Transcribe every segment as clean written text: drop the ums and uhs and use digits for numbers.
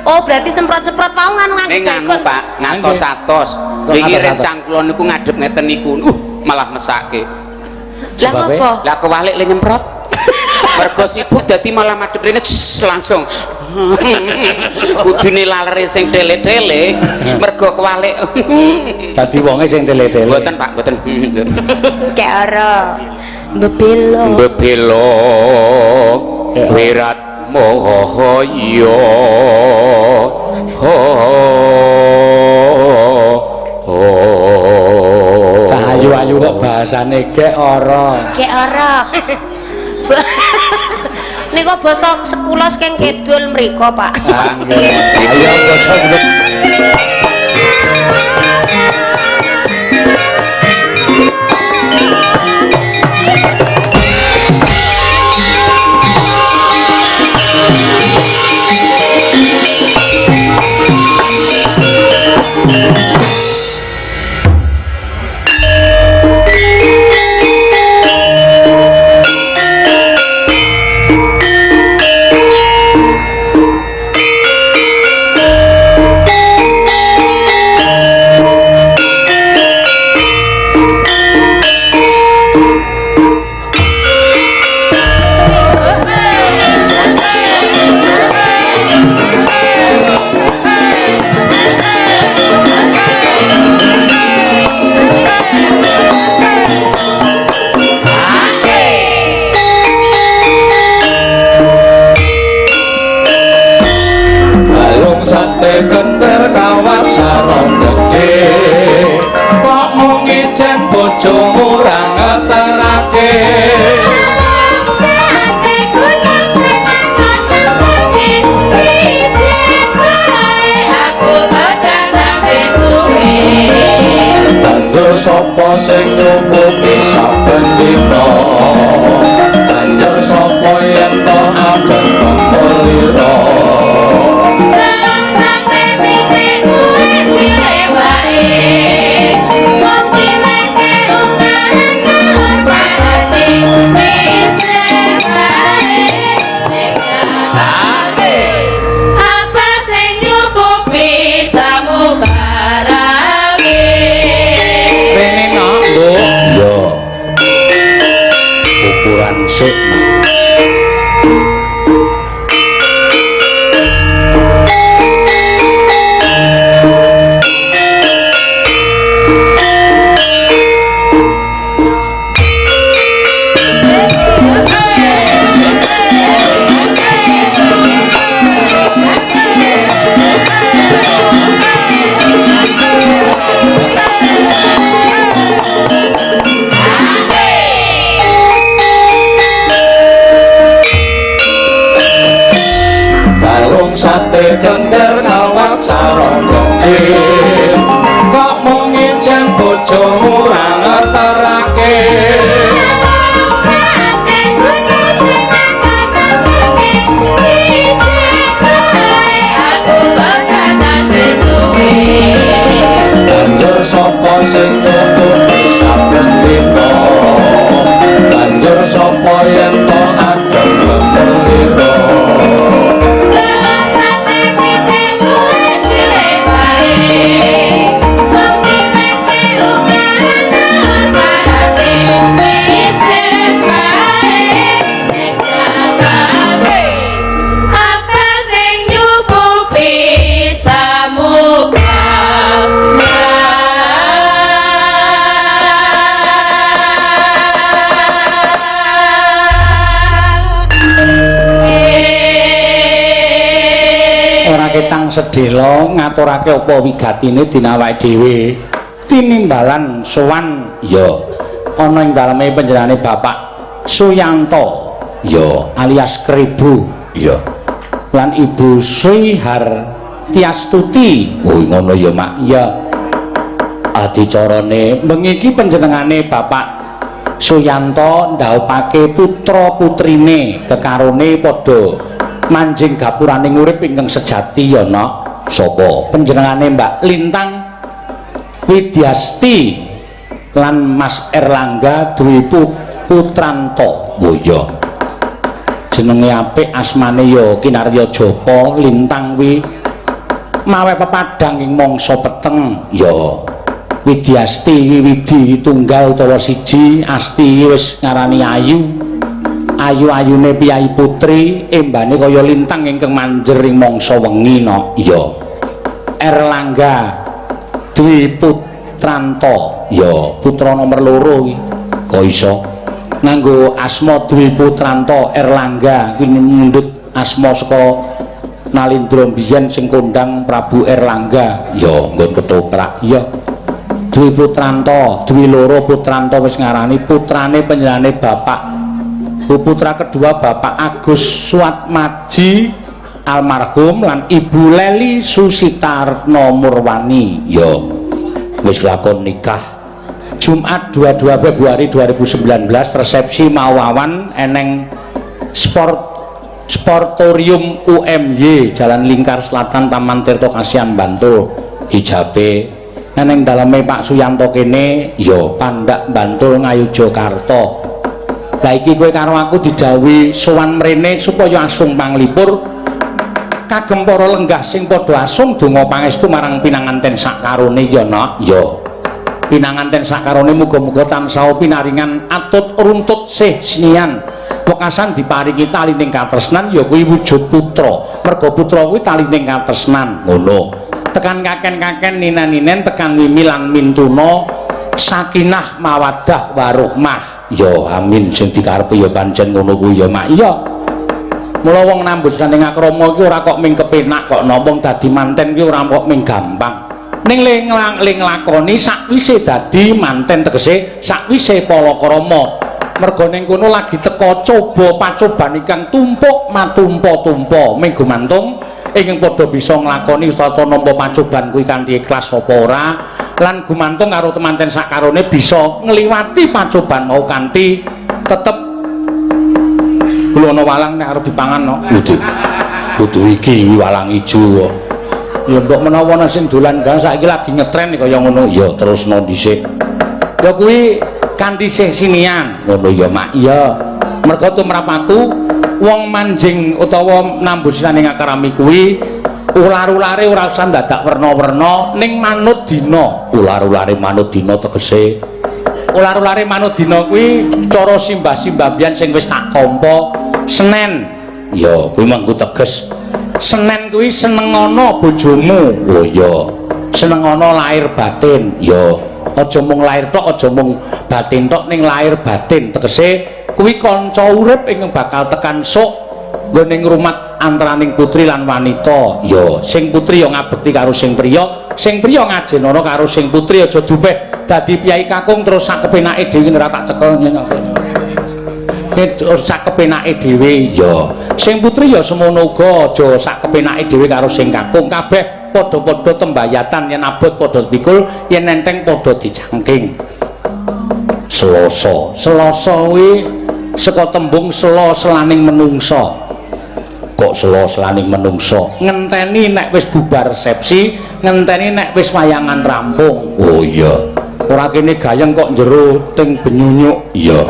Oh, berarti semprot-semprot mau nganu ning nganu Pak, ngatos-atos. Wingi rencang kula niku ngadep ngeten niku. Malah mesake. Lah ngopo? Lah kewalik le nyemprot. Mergo sibuk dadi malah madhep rene langsung. Kudune lalere sing tele-tele, mergo kewalik. Dadi wonge sing tele-tele. Mboten Pak, mboten. Kayak ora. Bebelo. Bebelo. Wirat Mohoyo. Cahayu-ayu kok bahasane gek ora. Gek ora. Nika basa sekula saking kidul mriko, Pak. Ayo basa bojomu ra ngeterake sate gunung sing ngono-ngono ijin bae aku bakal nang suwe banjur sapa sing nutupi saben dina banjur sapa yen to abang pemulira sate gender kawat sarong gede kok mung ijen bojomu ra ngeterake sate gunung sing ngono-ngono ijen bae aku bakal nang suwe banjur sapa sing nutupi saben dina banjur sapa yen to adem pemulira ketang sedhela ngaturake apa wigatine dinawake dhewe tinimbalan sowan ya ana ing daleme panjenengane Bapak Suyanto ya alias Kribu ya lan Ibu Sri Hartiastuti oh ngono ya Mak ya adicarane bengi iki panjenengane Bapak Suyanto ndhawuhake putra putrine kekarone padha manjing gapuraning urip ingkang sejati ya nak sapa panjenengane Mbak Lintang Widyasti lan Mas Erlangga Dwi Putranto oh ya jenenge apik asmane ya Kinarya Joko Lintang wi mawe pepadang ing mangsa peteng ya Widyasti Widi tunggal utawa siji Asti wis ngarani ayu ayu-ayune piyai putri embane kaya lintang ingkang manjer ing mangsa wengi no ya Erlangga Dwi Putranto ya putra nomor 2 iki kok iso nganggo asma Dwi Putranto Erlangga kuwi mundhut asma saka Nalindra biyen sing kondang Prabu Erlangga ya nggon ketoprak ya Dwi Putranto Dwi loro Putranto wis ngarani putrane panjenengane bapak putra kedua Bapak Agus Suatmaji almarhum lan Ibu Leli Susitarno Murwani ya wis lakon nikah Jumat 22 Februari 2019 resepsi mawawan eneng Sportorium UMY Jalan Lingkar Selatan Taman Tirto Kasihan Bantul hijabe eneng daleme Pak Suyanto kene ya Pandak Bantul Ngayu Jakarta lah iki kowe karo aku didhawuhi sowan mrene supaya asung panglipur kagem para lenggah sing padha asung donga pangestu marang pinanganten sakarone ya nak ya pinanganten sakarone muga-muga tansah pinaringan atut runtut sih sinian wekasan diparingi talining katresnan ya kuwi wujud putra merga putra kuwi talining katresnan ngono tekan kaken-kaken ninan-ninen tekan mimilan mintuna sakinah mawaddah warohmah ya amin sing dikarepe ya pancen ngono kuwi ya mak iya mula wong nambut saning akrama iki ora kok ming kepenak kok napa dadi manten ki ora kok ming gampang ning le nglakoni sakwise dadi manten tegese sakwise palakrama merga ning kono lagi teka coba pacoban ingkang tumpuk matumpa-tumpa ming gumantung ingkang padha bisa nglakoni tata nampa pacoban kuwi kanthi ikhlas apa ora lan gumantung karo temanten sakarone bisa ngliwati pacoban mau kanthi tetep ana walang nek arep dipangan no kudu iki walang ijo kok ya mbok menawa ana sing dolan kan saiki lagi ngetren kaya ngono ya terusno dhisik ya kuwi kanthi sih sinian ngono ya mak iya merga tumrap aku wong manjing utawa nambut sinaning akarami kuwi ular-ulare ora usah dadak werna-werna ning manut dina ular-ulare manut dina tegese ular-ulare manut dina kuwi cara simbah-simbah biyen sing wis tak tampa Senen ya kuwi mangku teges Senen kuwi senengono bojomu oh ya senengono lahir batin ya aja mung lahir tok aja mung batin tok ning lahir batin tegese kuwi kanca urip ingkang bakal tekan sok nggo ngrumat antaraning putri lan wanita ya sing putri ya ngabekti karo sing priya ngajenana karo sing putri aja dupeh dadi piyai kakung terus sak kepenake dhewe ora tak cekel sak kepenake dhewe ya sing putri ya semono uga aja sak kepenake dhewe karo sing kakung kabeh padha-padha tembayatan yen abot padha pikul yen nenteng padha dicangking Selasa kuwi saka tembung sela selaning menungsa kok sela selaning menungsa ngenteni nek wis bubar resepsi ngenteni nek wis wayangan rampung oh iya ora kene gayeng kok jero ting benyunyuk iya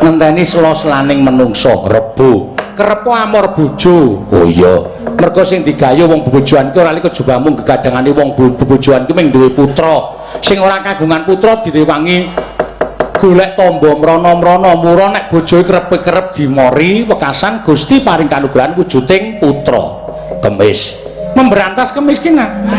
ngenteni sela selaning menungsa Rebo kerepo amor bojo oh iya mergo sing digayu wong bebojoan ki ora lik kejaba mung gegadangane wong bebojoan ki mung duwe putra sing ora kagungan putra direwangi golek tombo mrana-mrana mura nek bojoe kerep-kerep dimori wekasan Gusti paring kanugrahan wujuding putra kemis memberantas kemiskinan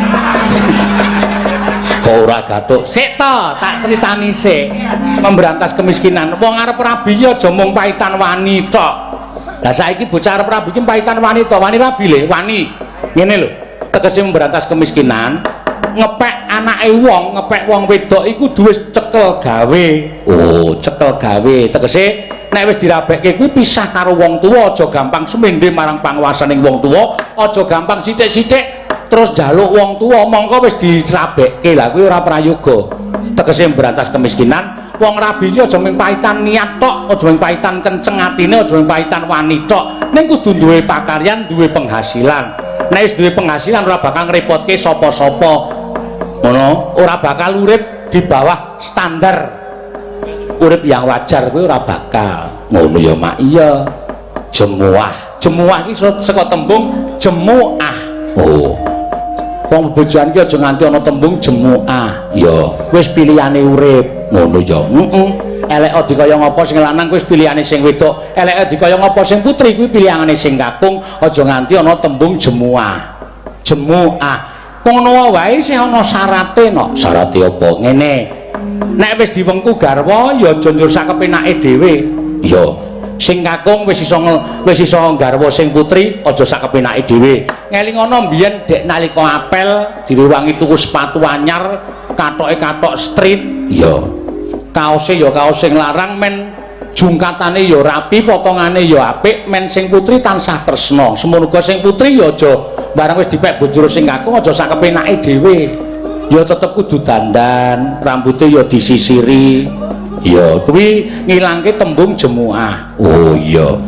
kok ora gathuk sik to tak critani sik memberantas kemiskinan wong arep rabi ya aja mung paitan wani tok lah saiki bocah arep rabi ki paitan wani tok wani rabi le wani ngene lho tegese memberantas kemiskinan ngepek anake wong ngepek wong wedok iku duwe cekel gawe oh cekel gawe tegese nek wis dirabekke kuwi pisah karo wong tuwa aja gampang sumendhe marang panguwasaning wong tuwa aja gampang sithik-sithik terus njaluk wong tuwa mongko wis dirabekke lah kuwi ora prayoga tegese berantas kemiskinan wong rabi iki aja mung paitan niat tok aja mung paitan kenceng atine aja mung paitan wani tok ning kudu duwe pakaryan duwe penghasilan nek wis duwe penghasilan ora bakal ngrepotke sapa-sapa ngono ora bakal urip di bawah standar urip yang wajar kuwi ora bakal ngono ya mak iya jemuah iki saka tembung jemuah oh Wong bebojoan ki aja nganti ana tembung jemuah. Ya, wis pilihane urip. Ngono ya. Elek dikaya ngapa sing lanang wis pilihane sing wedok. Elek dikaya ngapa sing putri kuwi pilihane sing kakung. Aja nganti ana tembung jemuah. Jemuah. Ngono wae sing ana syarate no. Syarate apa? Ngene. Nek wis diwengku garwa ya aja njur sak kepenake dhewe. Ya. Sing kakung wis iso garwa sing putri aja sak kepenake dhewe. Ngelingono mbiyen dek nalika apel direwangi tuku sepatu anyar, katoke katok street, ya. Kaose ya kaos sing larang men jungkatane ya rapi, potongane ya apik, men sing putri tansah tresna. Semono uga sing putri ya aja barang wis dipek bojone sing kakung aja sak kepenake dhewe. Ya tetep kudu dandan, rambute ya disisiri. Ya, kuwi ngilangke tembung jemuah. Oh iya.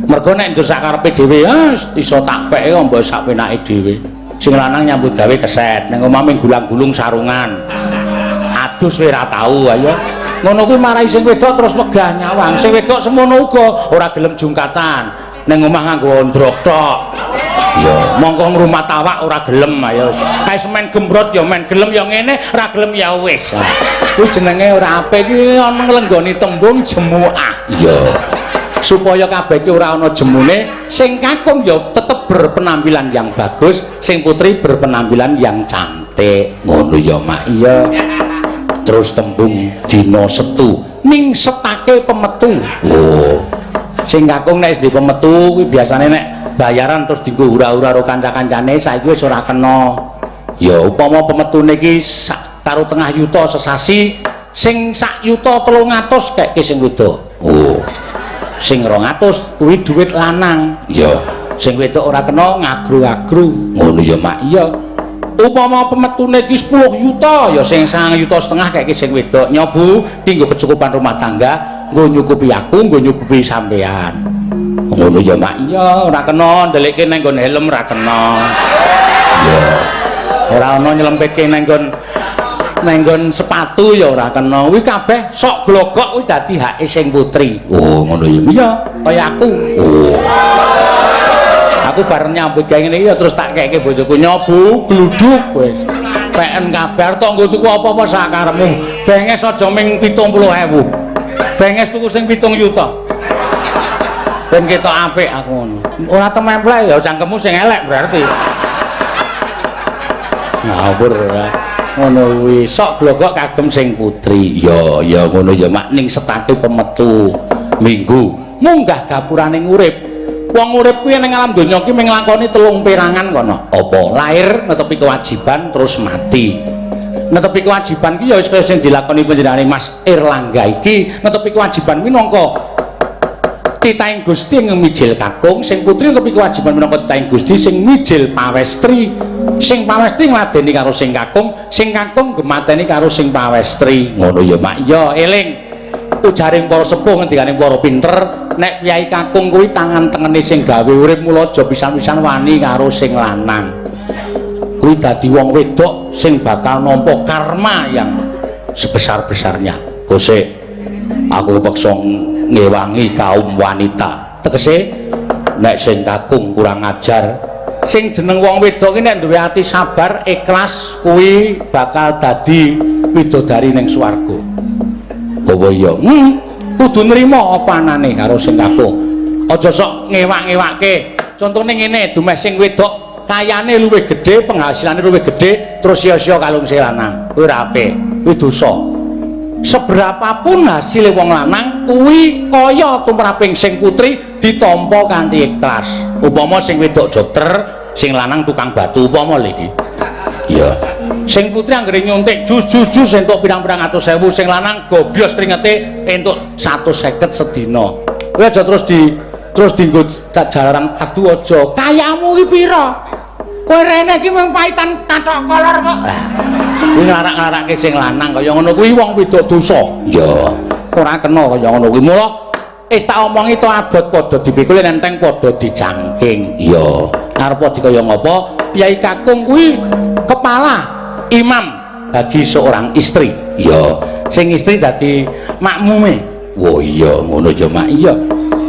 Mergo nek ndur sak karepe dhewe iso tak peke mbok sak penake dhewe. Sing lanang nyambut gawe keset, ning omah ming gulang-gulung sarungan. Adus kowe ora tau ayo. Ngono kuwi marai sing wedok terus wegah nyawang. Sing wedok semono uga ora gelem jungkatan. Ning omah nganggo ndrok tok. Ya, mongko ngrumat awak ora gelem ayo. Kae semen gembrot ya men gelem ya ngene, ora gelem ya wis. Kuwi jenenge ora apik iki ana nglenggoni tembung jemuah. Iya. Supaya kabeh iki ora ana jemune, sing kakung ya tetep berpenampilan yang bagus, sing putri berpenampilan yang cantik. Ngono ya, Mak. Iya. Terus tembung dina setu, ning setake pemetu. Oh. Sing kakung nek di pemetu kuwi biasane nek bayaran terus dienggo ura-ura karo kanca-kancane saiki wis ora kena. Ya upama pemetune iki karo tengah yuta sesasi, sing sak yuta 300 kek sing wedok. Oh. Sing 200 kuwi dhuwit lanang. Ya. Sing wedok ora kena ngagru-agru. Ngono ya, Mak. Iya. Upama pemetune iki 10 yuta, ya sing 9,5 yuta kek sing wedok. Nyobu ki nggo kecukupan rumah tangga, nggo nyukupi aku, nggo nyukupi sampean. Ngono ya, Mak. Iya, ora kena ndelekke nang nggon helm ora kena. Iya. Ora ana nyelempetke nang nggon sepatu ya ora kena. Kuwi kabeh sok glogok kuwi dadi hake sing putri. Oh, ngono ya. Iya, kaya aku. Oh. Aku bareng nyambut gawe ngene iki ya terus tak keke bojoku nyobu gluduk wis. PN kabar tok nggo tuku apa-apa sakarepmu. Benges aja ming 70.000. Benges tuku sing 7 yuta. Ben ketok apik aku ngono. Ora tememplek ya cangkemmu sing elek berarti. Ngawur ora. Ngono kuwi sok glogok kagem sing putri. Ya ngono ya Mak ning setake pemetu minggu munggah gapuraning urip. Wong urip kuwi ning alam donya ki mung nglakoni 3 perangan kono. Apa? Lair netepi kewajiban terus mati. Netepi kewajiban ki ya wis kaya sing dilakoni panjenengane Mas Erlangga iki, netepi kewajiban minangka titahing Gusti ngemijil kakung, sing putri netepi kewajiban minangka titahing Gusti sing mijil pawestri. Sing pawestri ngladeni karo sing kakung gemateni karo sing pawestri. Ngono ya Mak. Ya eling ujaring para sepuh ngendikaning para pinter nek piyai kakung kuwi tangan tengene sing gawe urip mula aja pisan-pisan wani karo sing lanang. Kuwi dadi wong wedok sing bakal nampa karma yang sebesar-besarnya. Gosek aku kepeksa ngewangi kaum wanita. Tegese nek sing kakung kurang ajar, sing jeneng wong wedok iki nek duwe ati sabar, ikhlas kuwi bakal dadi widodari ning swarga. Apa iya? Kudu nrimo apa anane karo sing kakung. Aja sok ngewak-ngewake. Contone ngene, dumeh sing wedok kayane luwih gedhe, penghasilane luwih gedhe, terus sia-sia kalung sing lanang. Kuwi ora apik. Kuwi dosa. Seberapapun hasil wong lanang kuwi kaya tumraping sing putri ditampa kanthi ikhlas. Upama sing wedok dokter, sing lanang tukang batu upama lho iki. Iya. Sing putri anggere nyuntik jus entuk pirang-pirang atus sewu, sing lanang gobyos kringete entuk 150 sedina. Kowe aja terus dienggo jaran adu aja. Kayamu iki pira? Kowe rene iki mung paitan kathok kolor kok. Kuwi nglarak-nglarake sing lanang kaya ngono kuwi wong wedok dosa. Ya, ora kena kaya ngono kuwi. Mula wis tak omongi to abot padha dipikul enteng padha dicangking. Iya. Arep dikaya ngapa? Piyai kakung kuwi kepala imam bagi seorang istri. Iya, sing istri dadi makmume. Oh iya, ngono ya Mak. Iya.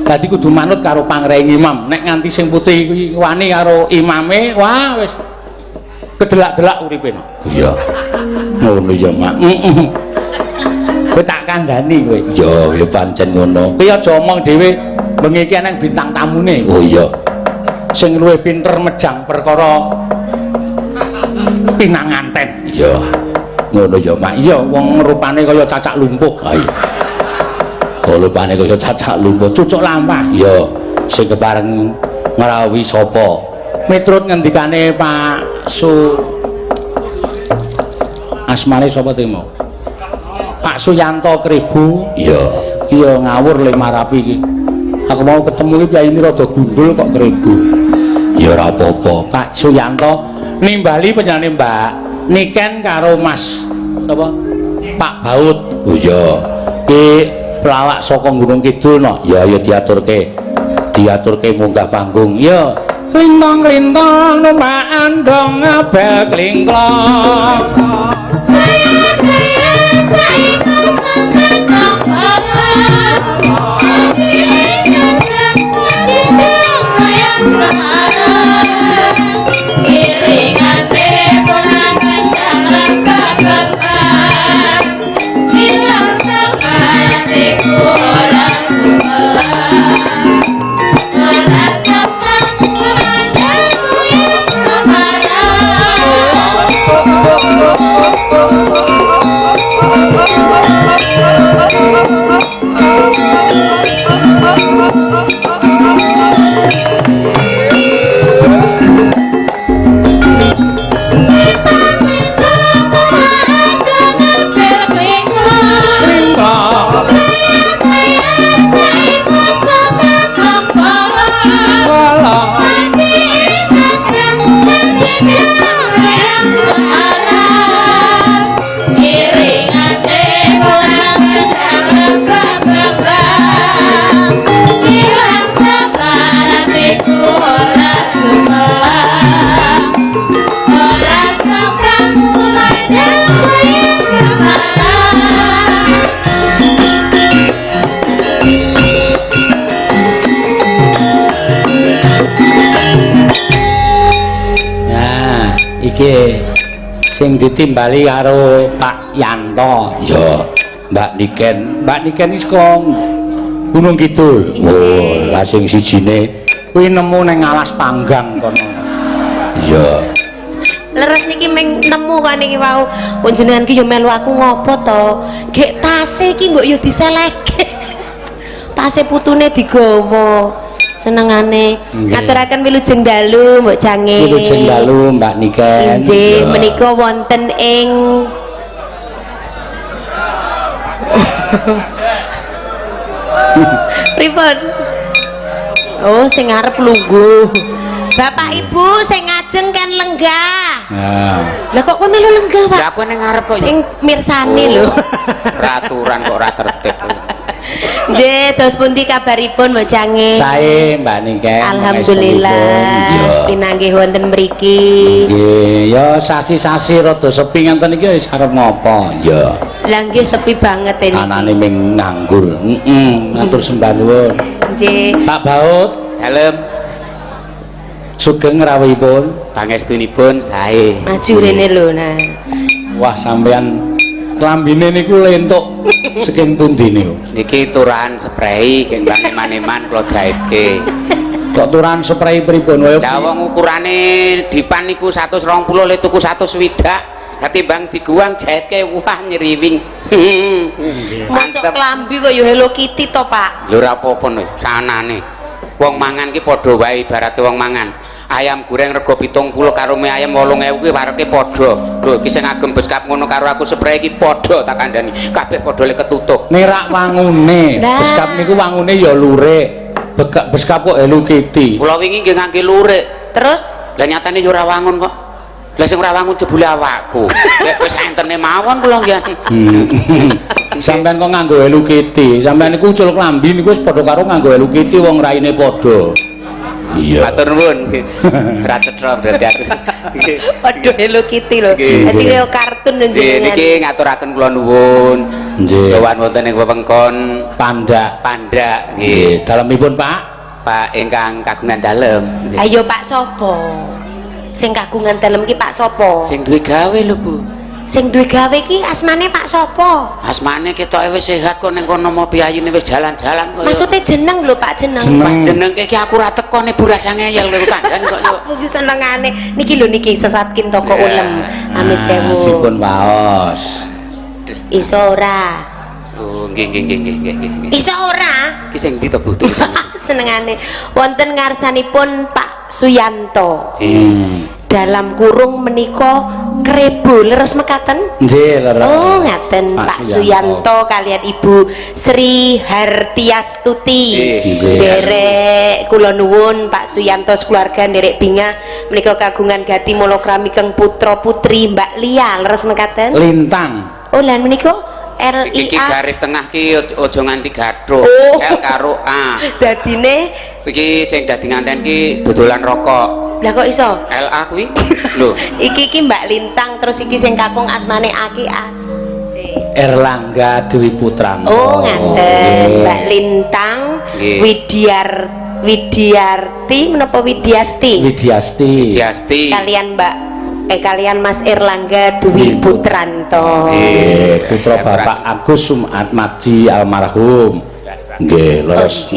Dadi kudu manut karo pangreng imam. Nek nganti sing putih kuwi wani karo imame, wah wis kedelak-delak uripe no. Iya. Ngono ya, Mak. Heeh. Kowe tak kandhani kowe. Ya pancen ngono. Kowe aja omong dhewe bengi iki nang bintang tamune. Oh iya. Sing luwih pinter mejang perkara pinanganten. Iya. Ngono ya, Mak. Iya, wong rupane kaya cacak lumpuh. Ha iya. Oh, rupane kaya cacak lumpuh, cucuk lampah. Iya. Sing kepareng ngrawuhi sapa? Miturut ngendikane Pak asmane sapa temo? Pak Suyanto Kribu. Iya ngawur le marapi iki. Aku mau ketemu iki piyayine rada gundul kok Kribu. Ya ora apa-apa. Pak Suyanto nimbali penjenengane Mbak Niken karo Mas sapa? Pak Baut. Oh iya. Iki pelawak saka Gunung Kidul no. Ya diaturke munggah panggung. Ya klintong-klintong numpak andong abel klingklong. Sing ditimbali karo Pak Yanto. Ya, Mbak Niken iki saka Gunung Kidul. Oh, lah sing sijine kuwi nemu ning alas panggang kono. Iya. Leres niki meng nemu kan niki wau. Panjenengan ki yo melu aku ngopo to? Gek tase iki mbok yo diseleke. Tase putune digawa. Senengane ngaturaken wilujeng dalu Mbok Jange. Wilujeng dalu Mbak Niken. Inggih, menika wonten ing pripun? Oh, sing ngarep lungguh. Bapak Ibu sing ngajeng kan lenggah. Lah kok kowe melu lenggah, Pak? Lah aku ning ngarep kok. Sing mirsani lho. Peraturan kok ora tertib. Nggih, terus pundi kabaripun Mbok Jange? Sae Mbak Niken. Alhamdulillah. Pinanggih wonten mriki. Nggih, ya sasi-sasi rada sepi ngenten iki wis arep ngopo? Ya. Lah nggih sepi banget ini. Anane ming nganggur. Ngatur sembah nuwun. Nggih. Pak Baut, Dalem sugeng rawuhipun. pangestunipun sae. Maju rene lho nah. Wah, sampean klambine niku lentuk saking pundi niku? Niki turahan spray geng bang eman-eman kula jahitke. Kok turahan spray pripun wae? Lah wong ukurane dipan niku 120 le tuku 120. Ketimbang diguang jahitke wah nyeriwing. Masuk klambi kok yo Hello Kitty to, Pak. Lho ora apa-apa no, sanane. Wong mangan ki padha wae ibarate wong mangan. Ayam goreng rego 70 karo mie ayam 8000 kuwi wareke padha. Lho iki sing agem beskap ngono karo aku spray iki padha tak kandhani. Kabeh padha le ketutup. Nerak wangune. Beskap niku wangune ya lurik. Beskap kok Hello Kitty. Kula wingi nggih ngangge lurik. Terus Lah nyatane yo ora wangun kok. Lah sing ora wangun jebule awakku. Lek wis entene mawon kula nggih. Sampeyan kok nganggo Hello Kitty. Sampeyan niku ucul klambi niku wis padha karo nganggo Hello Kitty wong raine padha. Iya. Matur nuwun. Ora cetha berarti aku. waduh Hello Kitty lho. Dadi kaya kartun njenengan. Niki ngaturaken kula nuwun. Nggih. Sowan wonten ing wewengkon Pandak. Nggih. Dalemipun, Pak? Pak ingkang kagungan dalem. Ayo Pak sapa? Sing kagungan dalem ki Pak sapa? Sing duwe gawe lho, Bu. Sing duwe gawe ki asmane Pak sapa? Asmane ketoke wis sehat kok ning kono mau piyayine wis jalan-jalan kok. Maksudnya jeneng lho Pak, jeneng. Pak jeneng iki aku ora teko ne burasa ngeyel kowe kandhan kok yo. Iki senengane. Niki lho niki Seratkin toko ulem. Amit sewu. Dipun waos. Iso ora? Oh, nggih. Iso ora? Iki sing ndi to Bu tulisane? Senengane. Wonten ngarsanipun Pak Suyanto. Dalam kurung menika Krebo leres mekaten? Nggih, leres. Oh, ngaten Pak Suyanto kalian Ibu Sri Hartiastuti. Derek kula nuwun Pak Suyanto keluarga nderek Bingah menika kagungan gati molokrami keng putra putri Mbak Lia leres mekaten? Lintang. Oh, lan menika Iki LIA. garis tengah ki aja nganti gathuk. Oh. L karo A. Dadine Iki sing dadi nganten ki dodolan rokok. lah kok iso? LA kuwi lho. Iki Mbak Lintang terus iki sing kakung asmane Aki A. Erlangga Dewi Putranto. Oh, ngaten. Mbak Lintang Nggih. Widyarti menapa Widyasti? Widyasti. Diasti. Kalian Mas Erlangga Dewi Putranto. Nggih, putra Bapak Agus Sumat Maji almarhum. Nggih, leres.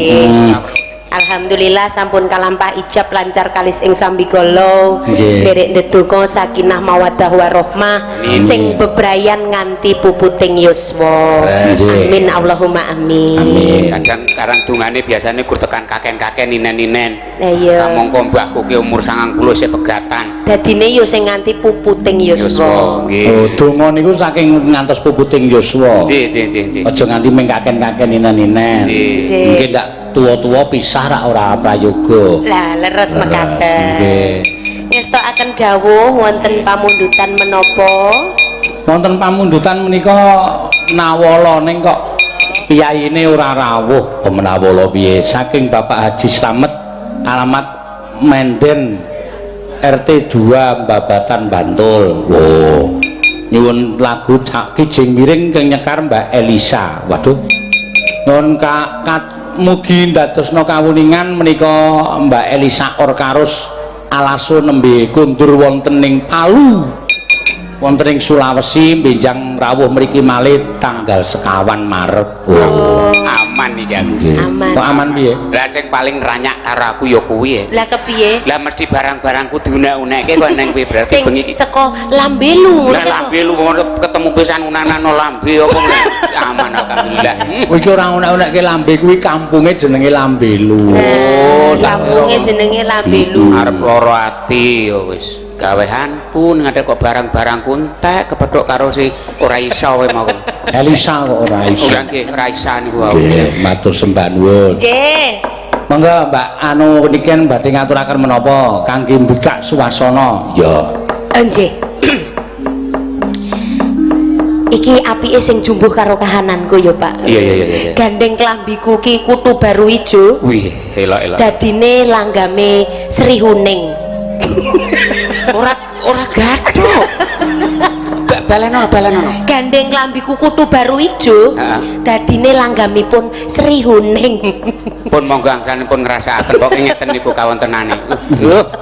Alhamdulillah sampun kalampah ijab lancar kalis ing sambigala. Nderek ndedonga sakinah mawaddah warahmah sing bebrayan nganti puputing yuswa. Amin Allahumma amin. Kadang karang dungane biasane gur tekan kaken-kaken ninen-ninen. Lah iya. Mongko mbahku ki umur 90 isih pegatan. Dadine yo sing nganti puputing yuswa. Nggih. Oh, donga niku saking ngantos puputing yuswa. Nggih. Aja nganti mengkaken-kaken ninen-ninen. Mungkin ndak tua-tua pisah ora prayoga. Lah leres mekaten. Nggih. Ngestokaken dawuh wonten pamundutan menapa? Wonten pamundutan menika nawala ning kok piyayine ora rawuh pemenawala piye saking Bapak Haji Slamet alamat Menden RT 2 Babatan Bantul. Wo. Nyuwun lagu Cak Kijing Miring keng nyekar Mbak Elisa. Waduh. Nuwun mugi ndadosna kawuningan menika Mbak Elisa Orkarus alaso nembe kundur wonten ing Palu wonten ing Sulawesi benjang rawuh mriki malih tanggal 1 Maret. Aman iki aku. Aman. Kok aman piye? Lah sing paling ranyak karo aku ya kuwi. Lah kepiye? Lah mesti barang-barangku diunek-unekke kok nang kuwi berarti Sing bengi iki. saka lambelu. Lah lambe lu ketemu pisan unanano lambe apa aman alhamdulillah. Kowe iki ora unek-unekke lambe kuwi kampunge jenenge Lambelu. Oh, kampunge jenenge lambelu. Arep loro ati ya wis. Gawehanku ngadek kok barang-barangku entek kepethuk karo si ora iso kowe mau. Elisa kok ora iso. Ora nggih ora isa niku wae. Nggih, matur sembah nuwun. Nggih. Monggo Mbak anu niki badhe ngaturaken menapa kangge mbikak suasana. Ya. Nggih. Iki apike sing jumbuh karo kahananku ya, Pak. Iya. Gandeng klambiku ki kutu baru ijo. Wih, elok-elok. Dadine langgame Sri Huning. Ora gathuk. Balenono. Gandeng klambiku kutu baru ijo. Dadine langgamipun Sri Huning. Pun monggo angsanipun ngrasakaken kok ngeten niku kawontenane.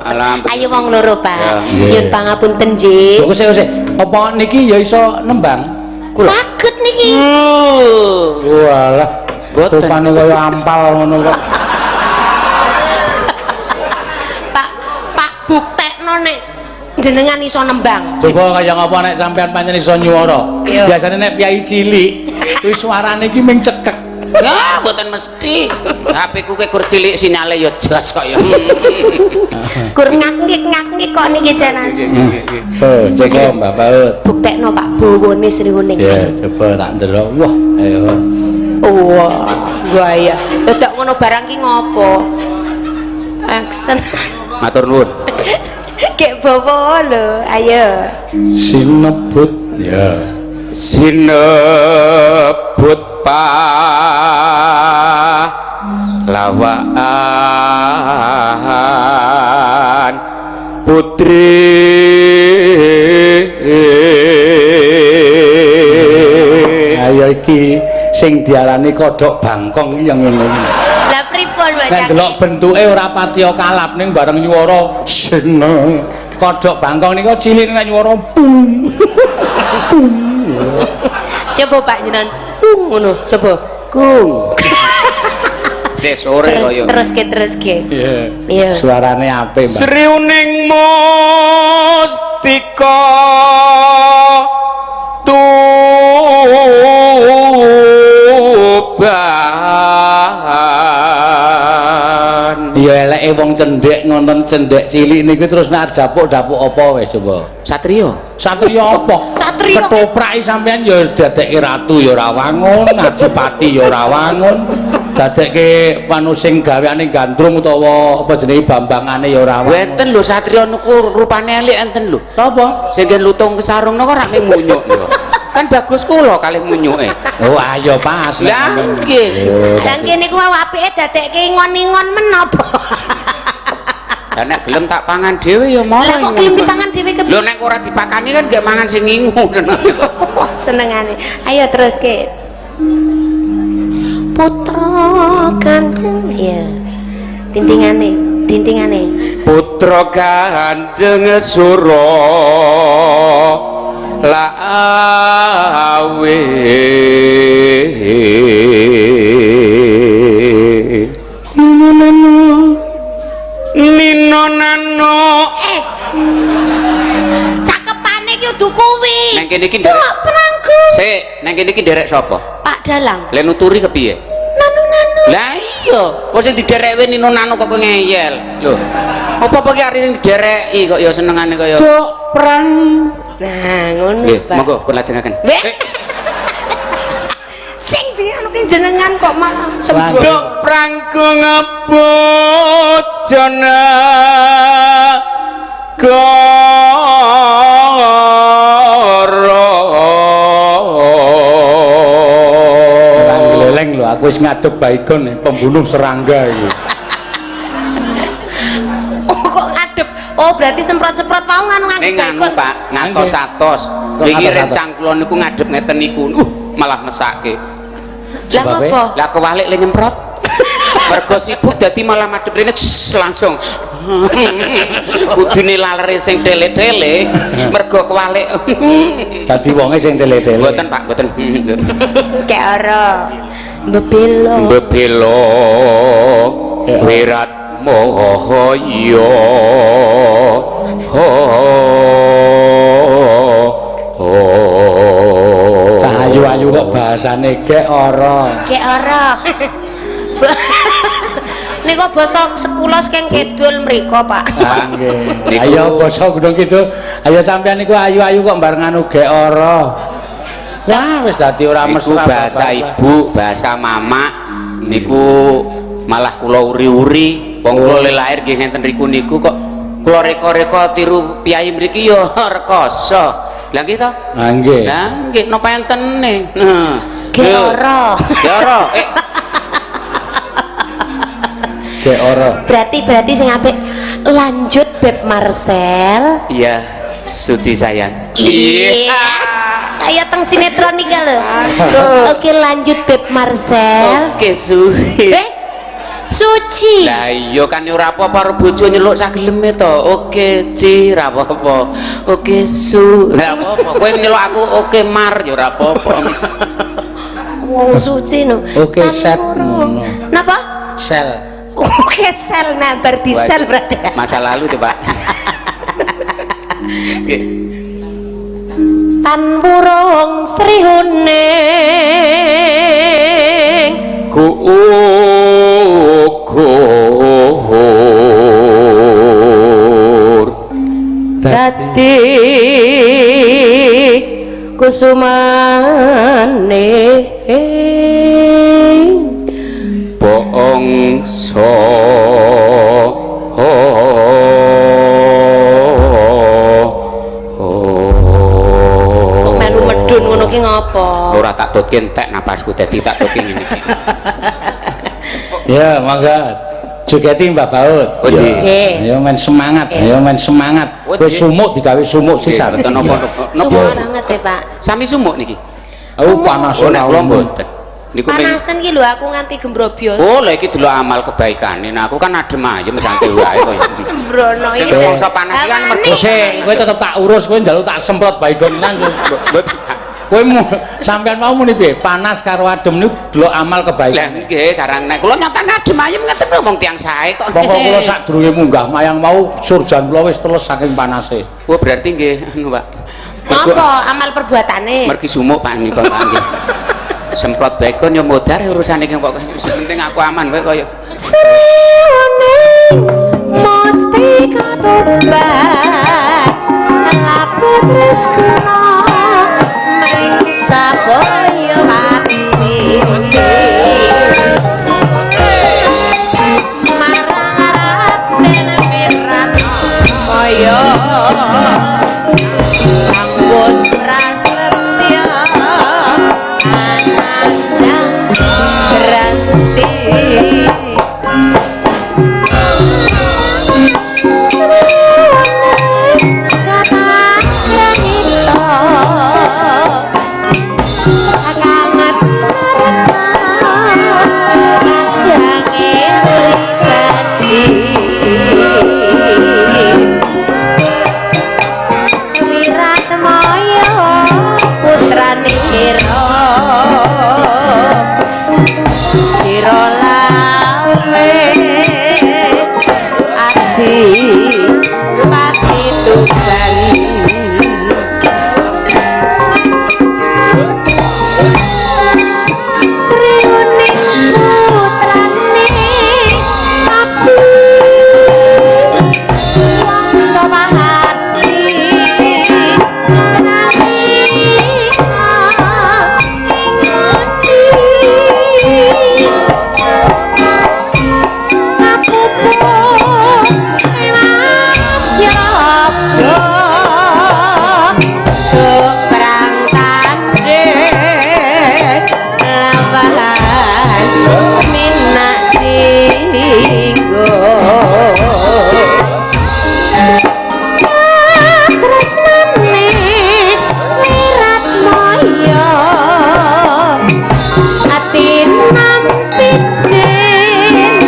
Alhamdulillah. Ayo wong loro, Pak. Ya. Nyuwun pangapunten nggih. Kok sik apa niki ya iso nembang? Saged niki. Walah, Boten. rupane kaya ampal ngono kok. Pak buktekno nek jenengan iso nembang. Coba kaya ngapa nek sampean pancen iso nyuwara. Iya. Biasane nek piyai cilik, kuwi suarane iki mung cekek. Ya, mboten mesti. HP ku kur cilik sinyale ya jas kok ya. Kur ngak-ngik kok niki janan. Oh, coba Mbak Paut. Buktekno Pak bawane Sri Huning. Ya, coba tak ndelok. Wah, ayo. Wah, gaya. Dadak ngono barang ki ngopo? Aksen. Matur nuwun. Kek bawa lho, ayo. Sinebut. Ya. Sinebut lawaan putri Ayo iki sing diarani kodhok bangkong iki yang ngono. Lah pripun Mbak Nek Cak? delok bentuke ora patiya kalap ning bareng nyuwara sine kodhok bangkong niku cilik nek swara pung. Coba Pak jenengan ngono, coba. Kung. Sik sore kaya. Terus ke. Iya. Iya. Suarane apik, Mbak. Sriuning mustika tuban. Ya eleke wong cendhek nonton cendhek cilik niku terus nek dapuk-dapuk apa wis coba. Satrio. Satria apa? Satria. Ketopraki sampean ya dadekke ratu ya ora wangun, adipati ya ora wangun. Dadekke panu sing gaweane gandrung utawa apa jenenge bambangane ya ora wangun. Wenten lho Satrio niku rupane elek enten lho. Sapa? Sing gen lutung ke sarung niku rak munyuk lho. Kan bagus kula kalih munyuke. Oh ayo pas. Lah nggih. Dan kene ku apike dadekke ngon-ngon menapa? Lah nek gelem tak pangan dhewe ya mau. Lah kok gelem dipangan dhewe ke? Lho nek ora dipakani kan gak mangan sing ngingu seneng. Senengane. Ayo terus ke. Putra Kanjeng ya. Dintingane. Putra Kanjeng Sura lawe Nino nano Cakepane ki kudu kuwi. Nang kene iki nderek. Kok perangku. Sik, nang kene iki nderek sapa? Pak Dalang. Lah nuturi kepiye? Nanu. Lah iya, kok sing diderek we Nino nano kok ngeyel. Lho. Apa-apa ki arep didereki kok ya senengane kaya. Cuk perang. Nah, ngono, Nggih, Pak. monggo kula lajengaken. Sing dianu ki jenengan kok malah sembrono. Dok prangku ngebut jana karo Geleleng lho, aku wis ngadeg Baygon pembunuh serangga iki. Oh, kok ngadep. Oh, berarti semprot-semprot wae nganu nganggo ning anu baikon. Pak, ngatos-atos. Iki rencang kula niku ngadep ngeten niku. Malah mesake. Lah apa? Lah kewalik le nyemprot. Mergo sibuk dadi malah madhep rene langsung. Kudune lalere sing tele-tele mergo kewalik. Dadi wonge sing tele-tele. Mboten Pak, mboten. Kayak ora. Bebelo. Bebelo wirat mohoyo. Cahayu-ayu kok bahasane gek ora. Kayak ora. Nika basa sekulos keng kidul mriko, Pak. Ah, nggih. Niku- Ayo basa Gunung Kidul. Ayo sampean niku ayu-ayu kok barengan gek ora. Wah, wis dadi ora Iku mesra bahasa ibu, bahasa mama niku malah kula uri-uri. Wong kula le lair nggih ngenten riku niku kok kula reka-reka tiru piyai mriki ya rekoso. Lah nggih to? Ah, nggih. Lah nggih napa entene. Nah. Kayak ora. Ya ora. Gek ora. Berarti sing apik lanjut Beb Marcel. Iya, Suci sayang. Kayak teng sinetron iki lho. Oke, lanjut Beb Marcel. Oke, Suci. Suci. Lah iya kan ora apa-apa karo bojo nyeluk sageleme to. Oke, Ci, ora apa-apa. Oke, Su. Ora apa-apa. Kowe nyeluk aku oke Mar ya ora apa-apa. Wong suci no. Oke, set. Napa? Sel. Oke, sel nah berarti sel berarti. Masa lalu tuh, Pak. Nggih. Tan burung srihuning Ku ukur dadi kusumane bangsa melu medun ngono ki ngopo? ora tak tutke entek napasku dadi tak tutke ngene iki. Ya, mangga. Jogeti Mbak Baut. Oh, nggih. Nggih. Ayo men semangat, ayo men semangat. Oh, Wis nggih. sumuk digawe sumuk sisar. Mboten napa Semua banget ya, Pak. sami sumuk niki. Oh, panas Oh, nek ora kula umum. mboten. niku ming panasan ki lho aku nganti gembrobyos. oh lha iki delok amal kebaikane nah aku kan adem ayem santai wae kaya Sembrono sing iki. bangsa panas iki kan mergo kowe tetep tak urus kowe njaluk tak semprot baygon nang kowe sampean mau muni piye panas karo adem niku delok amal lah kebaikan nggih karang nek kula nyatane adem ayem ngeten lho wong tiyang sae kok pokok kula sadurunge munggah mayang mau surjan kula wis teles saking panase oh berarti nggih anu Pak Apa amal perbuatane? mergi sumuk Pak niku Pak nggih semprot baygon ya modar urusane iki kok penting aku aman kowe kaya Sriwane mesti katobat lapu tresna ming sabaya ati marang den wirat moyo ambos prasetya anandang berarti Pati Tuhan Sri Uning putrane Tapi Wangsa Mahati Nalika Aku pun Keperang tandek lawan minak jinggo tresnane wirat moyo ati nampikening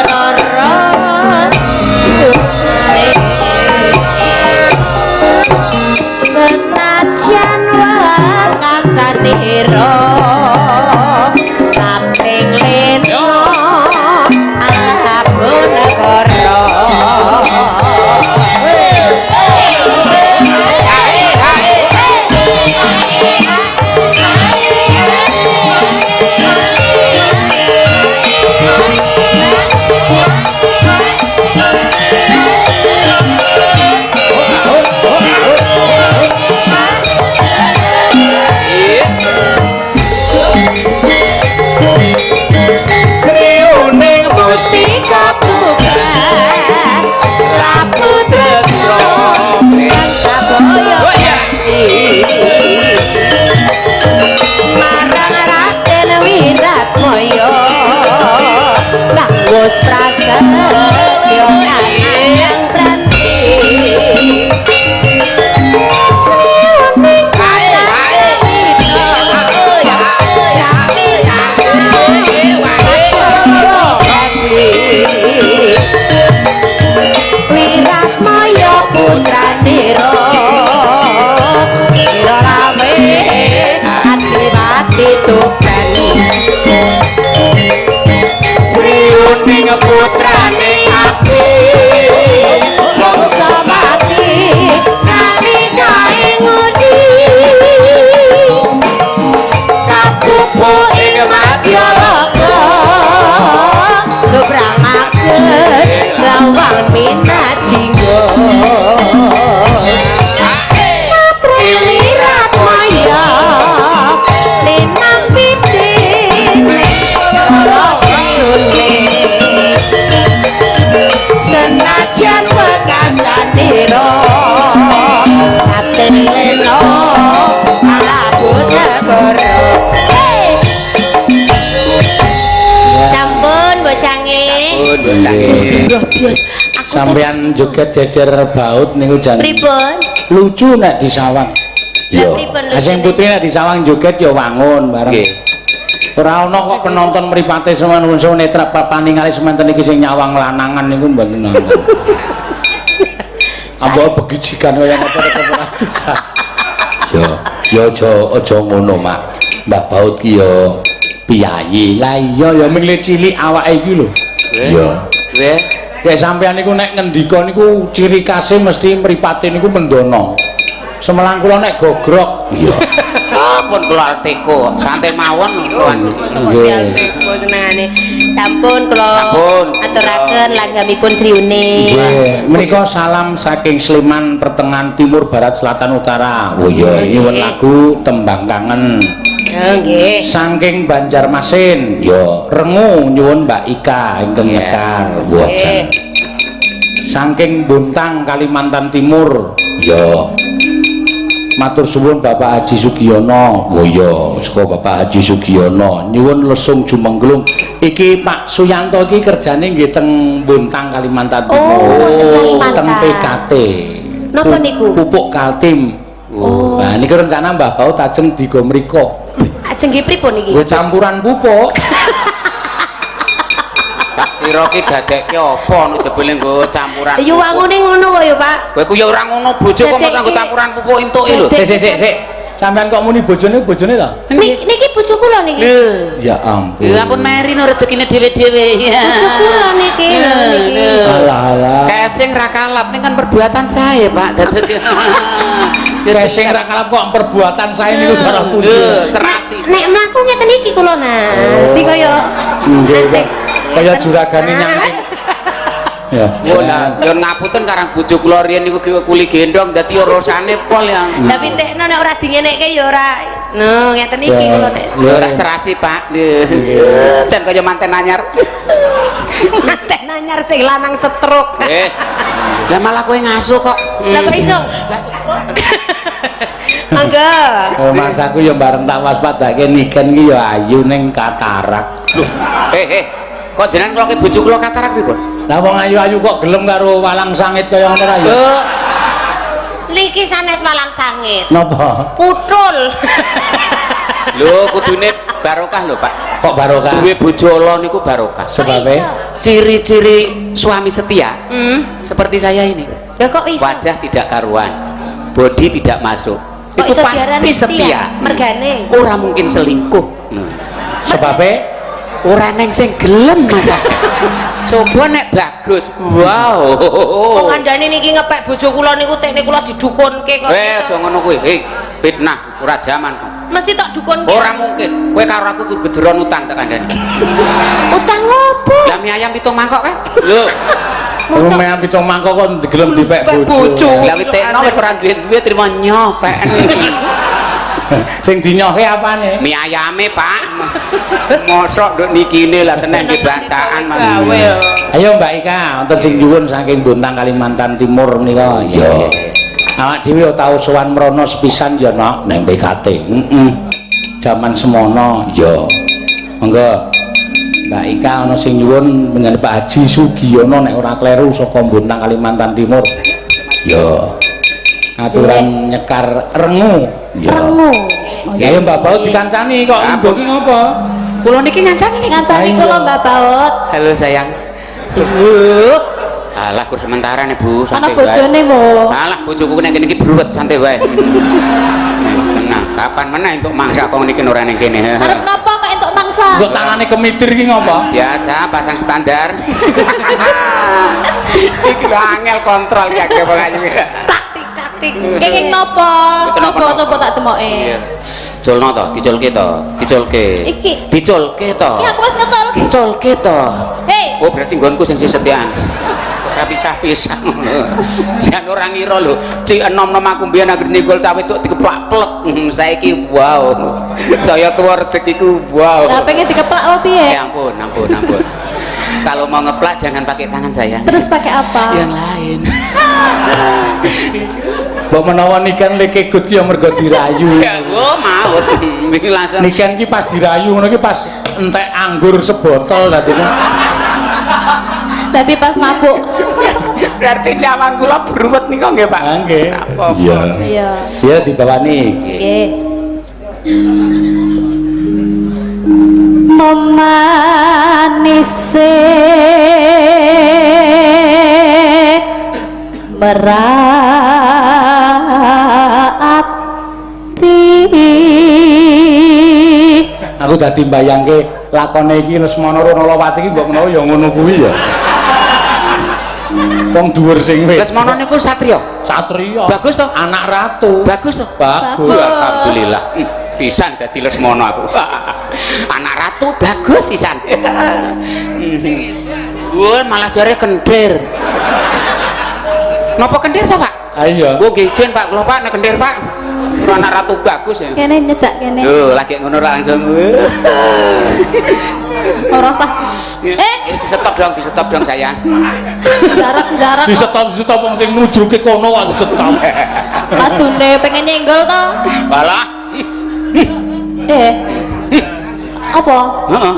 roros senajan wakasanira kaping leno alapun negara Bos prasetyo yang berhenti Wirat Maya putranira sira lawe ati Tuhan Uning putrane ati mangsa mati nalika ngudi kapupu ing madya loka dobrangaken lawang minat jinggo Wirat Maya linampi senajan wekasanira kapten leno alapun negara sampun bocange Gembrobyos aku sampeyan joget jejer baut niku jan pripun lucu nek disawang Lah pripun sing putri nek disawang joget ya wangun bareng nggih Ora ana kok penonton mripate semen unsu netra paningali semanten iki sing nyawang lanangan niku mboten ana. Apa begijikan kaya ngopo ora bisa. Ya aja ngono, Mak. Mbah Baut ki ya piyayi. Lah iya ya ming cilik awake iki lho. Iya. Nggih. Kayak sampean niku nek ngendika niku ciri khasé mesti mripate niku mendono. Semelang kula nek gogrok. Iya. Ampun kula alteko, santai mawon sowan. Alteko senengane. Sampun kula aturaken langgamipun Sri Une. Nggih, menika salam saking Sleman Pertengahan Timur Barat Selatan Utara. Oh iya, nyuwun lagu Tembang Kangen. Nggih. Saking Banjarmasin, ya Rengu nyuwun Mbak Ika ingkang nyekar. Boten. Saking Bontang Kalimantan Timur, ya matur suwun Bapak Haji Sugiono. Oh iya, saka Bapak Haji Sugiono nyuwun lesung jumenglung. Iki Pak Suyanto iki kerjane nggih teng Bontang Kalimantan Timur. Oh, teng PKT. Napa niku? Pupuk Kaltim. Oh. Nah, niki rencana Mbah Baut ajeng digo mriko. Ajeng nggih pripun iki? Nggih campuran pupuk. Kira ki dadekke apa nek jebule nggo campuran. Ya wangune ngono kok ya, Pak. Kowe ku ya ora ngono bojo kok mosok nggo campuran pupuk entuke lho. Sik. Sampeyan kok muni bojone to? Niki bojo kula niki. Ya ampun. Ya ampun meri no rezekine dhewe-dhewe. Bojo kula niki. Alah. Kesing ra kalap ning kan perbuatan saya, Pak. Dados Kesing ra kalap kok perbuatan saya niku darah pundi. Serasi. Nek mlaku ngeten iki kula nah. Dadi kaya kaya juragane nyangking. Ya. Wala, yo ngapunten karang bojo kula riyen niku kuli gendong dadi urusane pol yang. Tapi tekno nek ora dingenekke ya ora. No, ngeten iki kula nek. Ya ora serasi, Pak. Jan kaya manten anyar. Manten anyar sing lanang stroke. Lah malah kowe ngaso kok. Lah kok iso? Mangga. Mas aku ya bareng tak waspadake niken iki ya ayu ning katarak. Kok jenengan kula ki bojo kula katarak pripun? Lah wong ayu-ayu kok gelem karo walang sangit kaya ngono ra ya? Niki sanes walang sangit. Napa? Putul. Lho, kudune barokah lho, Pak. Kok barokah? Duwe bojo ala niku barokah. Sebabe Ciri-ciri suami setia seperti saya ini. Ya kok iso? Wajah tidak karuan, body tidak masuk. Kok Itu iso pasti diarani setia. Mergane. Ora mungkin selingkuh. sebabe ora neng sing gelem Mas. Coba nek bagus. Wow. Kok kandhane niki ngepek bojo kula niku teknik kula didukunke kok. Aja ngono kuwi. Fitnah ora jaman. Mesti tak dukunke. Ora mungkin. Kowe karo aku kudu gejeron utang tak kandhane. Utang opo? Lah mie ayam 7 mangkok kan? Lho. Rumah pitung mangkok kon digelem dipek bojo. Lah witekno wis ora duwe trimo nyopek. Sing dinyohe apane? Mie ayame, Pak. Mosok nduk nikine lah tenan iki bacaan gawe. Ayo Mbak Ika, wonten sing nyuwun saking Bontang Kalimantan Timur menika. Ya. Awak dhewe tau sowan mrono sepisan ya nok nang PKT. Jaman semono ya. Monggo Mbak Ika ana sing nyuwun menyang Pak Haji Sugiono nek ora kleru saka Bontang Kalimantan Timur. Ya. Aturan nyekar Rengu. Ya. Rengu. Ya Mbak Baut dikancani kok lungguh ki ngopo? Kula niki ngancani kula Mbak Baut. Halo sayang. Alah kur sementara nih Bu, Ana santai wae. bojone mo. Alah bojoku nek kene iki bruwet santai wae. Tenang, kapan meneh entuk mangsa kok niki ora ning kene. Arep napa kok entuk mangsa? Kok tangane kemitir ki ngopo? Biasa pasang standar. Iki lho angel kontrol ya pokoknya. Taktik. Kenging napa? Coba tak demoke. Iya. Colno to, dicolke to, dicolke. Iki. Dicolke to. Iki aku wis ngecol. Dicolke to. Hei. Oh berarti nggonku sing setiaan. Ora pisah-pisah ngono. Jan ora ngira lho, cik enom-enom aku mbiyen anggere ninggol cawe tuk dikeplak plek. Saiki wow. Saya tuwa rezekiku wow. Lah pengen dikeplak apa piye? Ya ampun. Kalau mau ngeplak jangan pakai tangan saya. Terus pakai apa? Yang lain. Mbok menawa niken lekegut ki ya mergo dirayu. Ya gua mau. Iki langsung Niken ki pas dirayu ngono ki pas entek anggur sebotol dadine. Dadi pas mabuk. berarti nyawang kula beruwet nika nggih Pak. Nggih. Iya. Iya. Ya dibawani. Nggih. memanise meraati. Aku dadi mbayangke lakone iki Lesmana Ranalawati iki mbok menawa ya ngono kuwi ya. Wong dhuwur sing wis. Lesmana niku satriya. Satriya. Bagus to? Anak ratu. Bagus to? Bagus. Alhamdulillah. Pisan dadi Lesmana aku. Anak ratu bagus pisan. Wah, malah jare kendir. Napa kendir to, Pak? Ayo. Oh, nggih ijen Pak, kula Pak nek kendir Pak. Anak ratu bagus ya. Kene nyedak kene. Lho, lagi ngono langsung. Ora usah. Di-stop dong sayang. Jarak. Di stop wong sing nujuke kono kok di stop. Adune pengen nyenggol to. Walah. Apa? Heeh.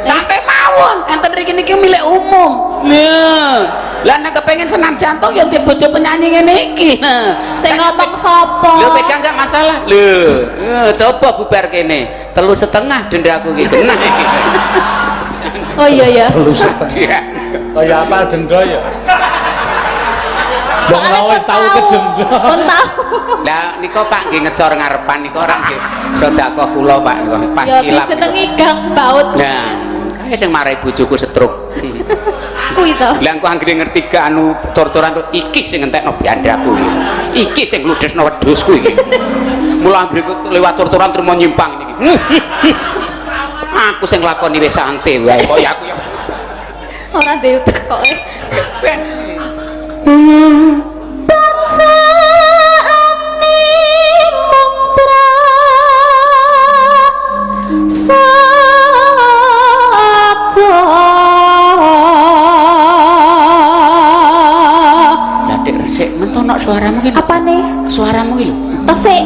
Sampai mawon, enten mriki niki milik umum. Lah nek kepengin senam jantung ya ndek bojo penyanyi ngene iki. Sing ngomong sapa? Lho pegang gak masalah. Lho, coba bubar kene. 3,5 dendaku iki genah iki. Oh iya. 3,5. Kaya apa denda ya? Wong wis tau kedenda. Pun tau. Lah nika Pak nggih ngecor ngarepan nika ora nggih sedekah kula Pak pas Ya kilap. dijenengi Gang Baut. Nah, kae sing marai bojoku stroke. Kuwi to. Lah engko anggere ngerti gak anu cor-coran iki sing ngentekno biandaku iki sing ngludesno wedhusku iki. Mula anggere lewat cor-coran terus nyimpang niki. Aku sing nglakoni wis santai wae kok ya aku ya. Ora ndek tekoke. Wis ben. Bacaane mung saja. Lah Dik resik mentono suaramu ki. Apane? Suaramu ki lho. Resik.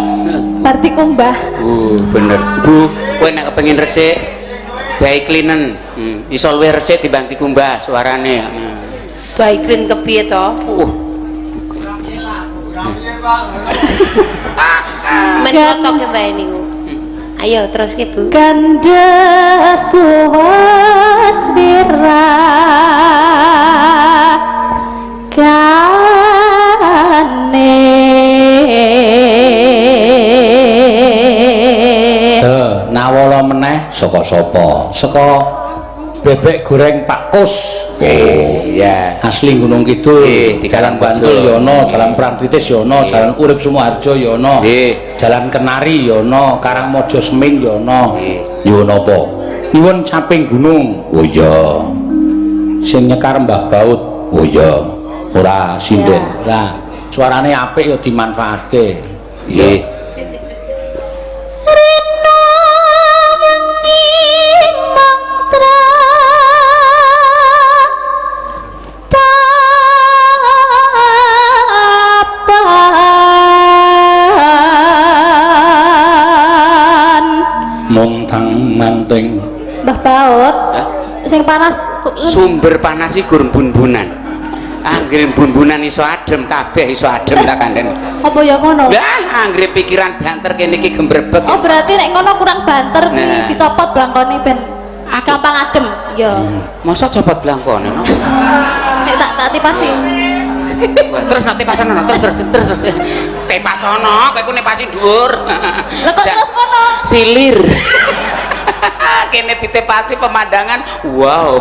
Bar dikumbah. Bener. Bu, kowe nek kepengin resik baik linen. Iso luwih resik timbang dikumbah suarane. Baiklin kepiye to? Men fotoke bae niku. Ayo terus ke Bu. Ganda suwasira kane nawala meneh saka sapa? Saka bebek goreng Pak Kus. Iya. Asli Gunung Kidul. Di Jalan Bantul ya ana, Jalan Prantritis ya ana, Jalan Urip Sumoharjo ya ana. Jalan Kenari ya ana, Karangmojo Seming ya ana. Ya ana apa? Nyuwun caping gunung. Oh iya. Sing nyekar Mbah Baut. Oh iya. Ora sinden. Lah, suarane apik ya dimanfaatke. Nggih. Manting Mbah Baut sing panas sumber panas iki gur bun-bunan anggere bun-bunan iso adem kabeh iso adem tak kandhen apa ya ngono lah anggere pikiran banter kene iki gembrebek oh berarti nek ngono kurang banter nah. Dicopot blangkone ben gampang adem ya masa copot blangkone no? Nek tak tipasi terus nanti pasono terus tepasono kowe ku nepasi dhuwur lha kok terus ngono silir kene ditepasi pemandangan wow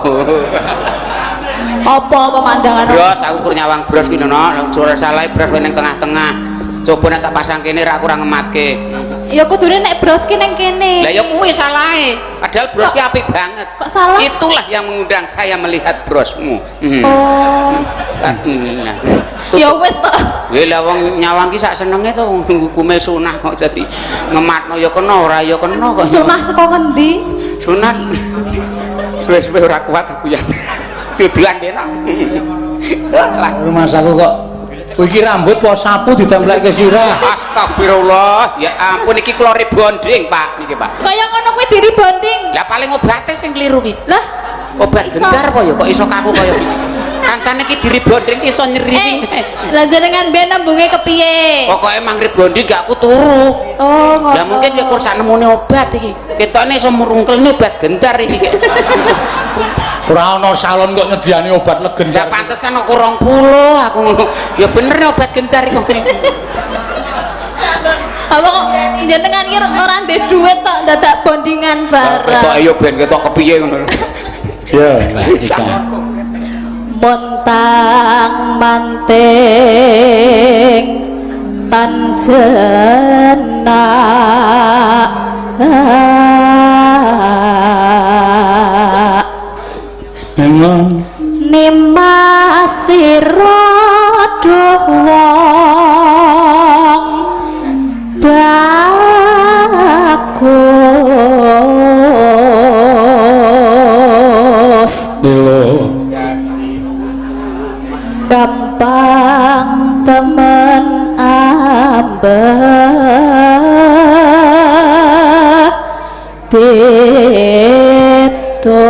apa pemandangan bros aku kur nyawang bros ki nono suara salah bros ning tengah-tengah coba nek tak pasang kene ra kurang ngematke ya kudune nek bros ki ning kene lah ya kuwi salahe padahal bros ki apik banget kok salah itulah yang mengundang saya melihat brosmu oh ya wis to lah wong nyawang ki sak senenge to wong hukume sunah kok dadi ngematno ya kena ora ya kena kok sunah saka ngendi sunat suwe-suwe ora kuat aku ya duduan dene lah rumah saku kok kowe iki rambut apa sapu ditempleke sirah astagfirullah ya ampun iki kula rebonding Pak niki Pak kaya ngono kuwi diribonding lah paling obate sing kliru ki lah obat gendar apa ya kok iso kaku kaya kancane ki diribonding iso nyeri. Lah jenengan ben nembunge kepiye? Pokoke mang ribonding gak aku turu. Oh, ngono. Ya mungkin ya kurang nemune obat iki. Ketokne iso merungkelne obat gendar iki. Ora ana salon kok nyediani obat Ya legendar. pantesan aku 20 aku ngono. Ya bener obat gendar iki. Apa kok jenengan iki ora ndek dhuwit tok dadak bondingan Ketok barang. ya ben ketok kepiye ngono. Ya, Mbak Tika. Montang manting panjenengan Memang nimasira wong bagus lho. gampang temen ambah beto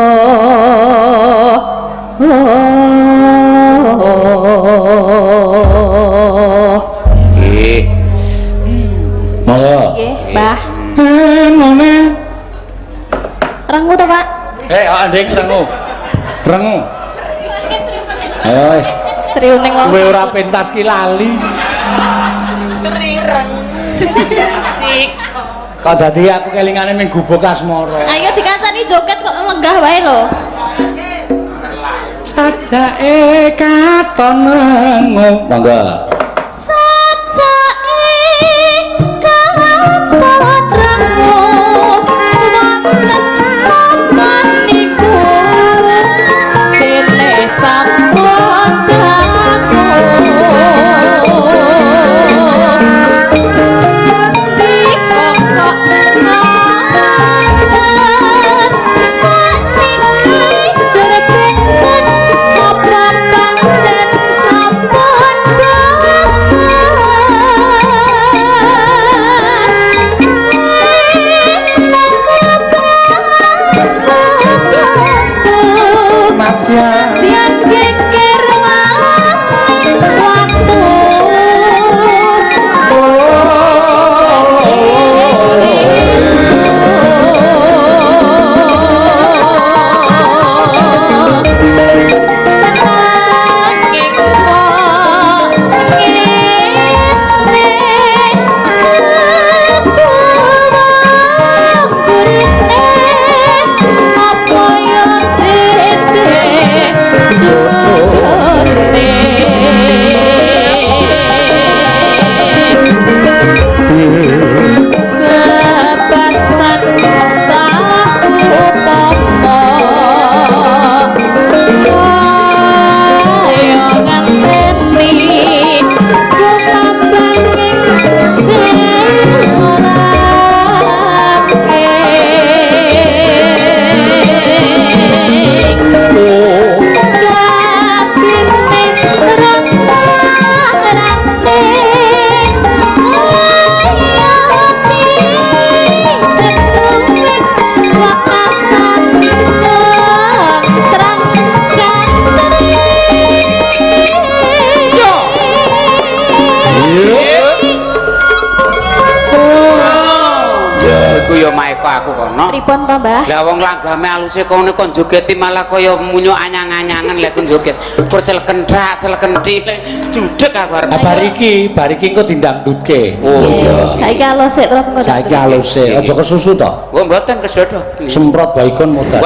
Monggo. nggih Mbah Ngene. rengu to Pak Nding rengu. Rengu. Ayo wis. triuning Kowe ora pentas ki lali. Serireng. Kok dadi aku kelingane ning gubuk asmara. ayo dikancani joget kok lenggah wae lho Sajake katon mengu. Monggo. aku kono. Pripun to, Mbah? Lah wong langgame aluse kono kon jogeti malah kaya munyuk anyang-anyangan lek kon joget. Kur celeken dak, celeken dik, judeg aku arep. Bar iki engko dindangdutke. Oh iya. Saiki alus terus engko. Saiki aluse, aja kesusu to. Oh mboten kesodo. Semprot baikon modal.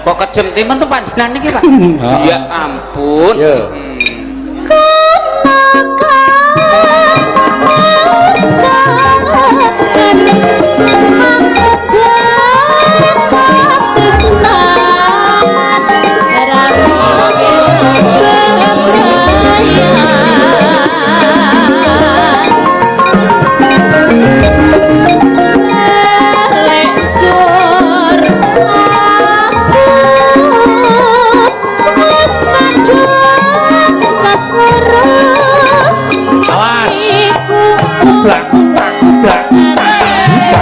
Kok kejem timen tuh panjenengan iki, Pak? Ya ampun. Yo. Blak blak blak blak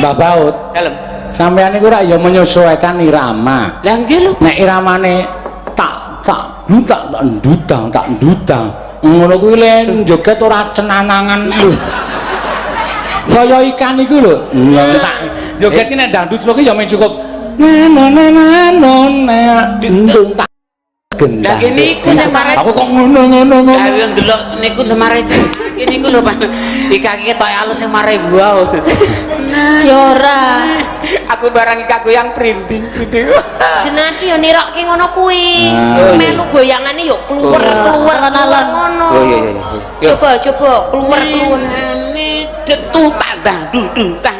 Mbah Baut. Dalem. Sampeyan niku rak ya menyesuaikan irama. Lah nggih lho. Nek iramane tak ndudang. Ngono kuwi le joget ora cenanangan lho. Kaya ikan iku lho. Tak joget ki nek dangdut lho ki ya men cukup. Dindung tak gendang. Lah kene iku sing mare. Aku kok ngono. Lah yo ndelok niku lho mare kene iku lho Pak. Iki ketok alus ning mare wow. Ya ora. Aku barang iki goyang brinding. Jenengan ki yo nirokke ngono kuwi. Melu goyangane yo keluar ngono. Oh iya. Coba keluar. Detu tak dudung tak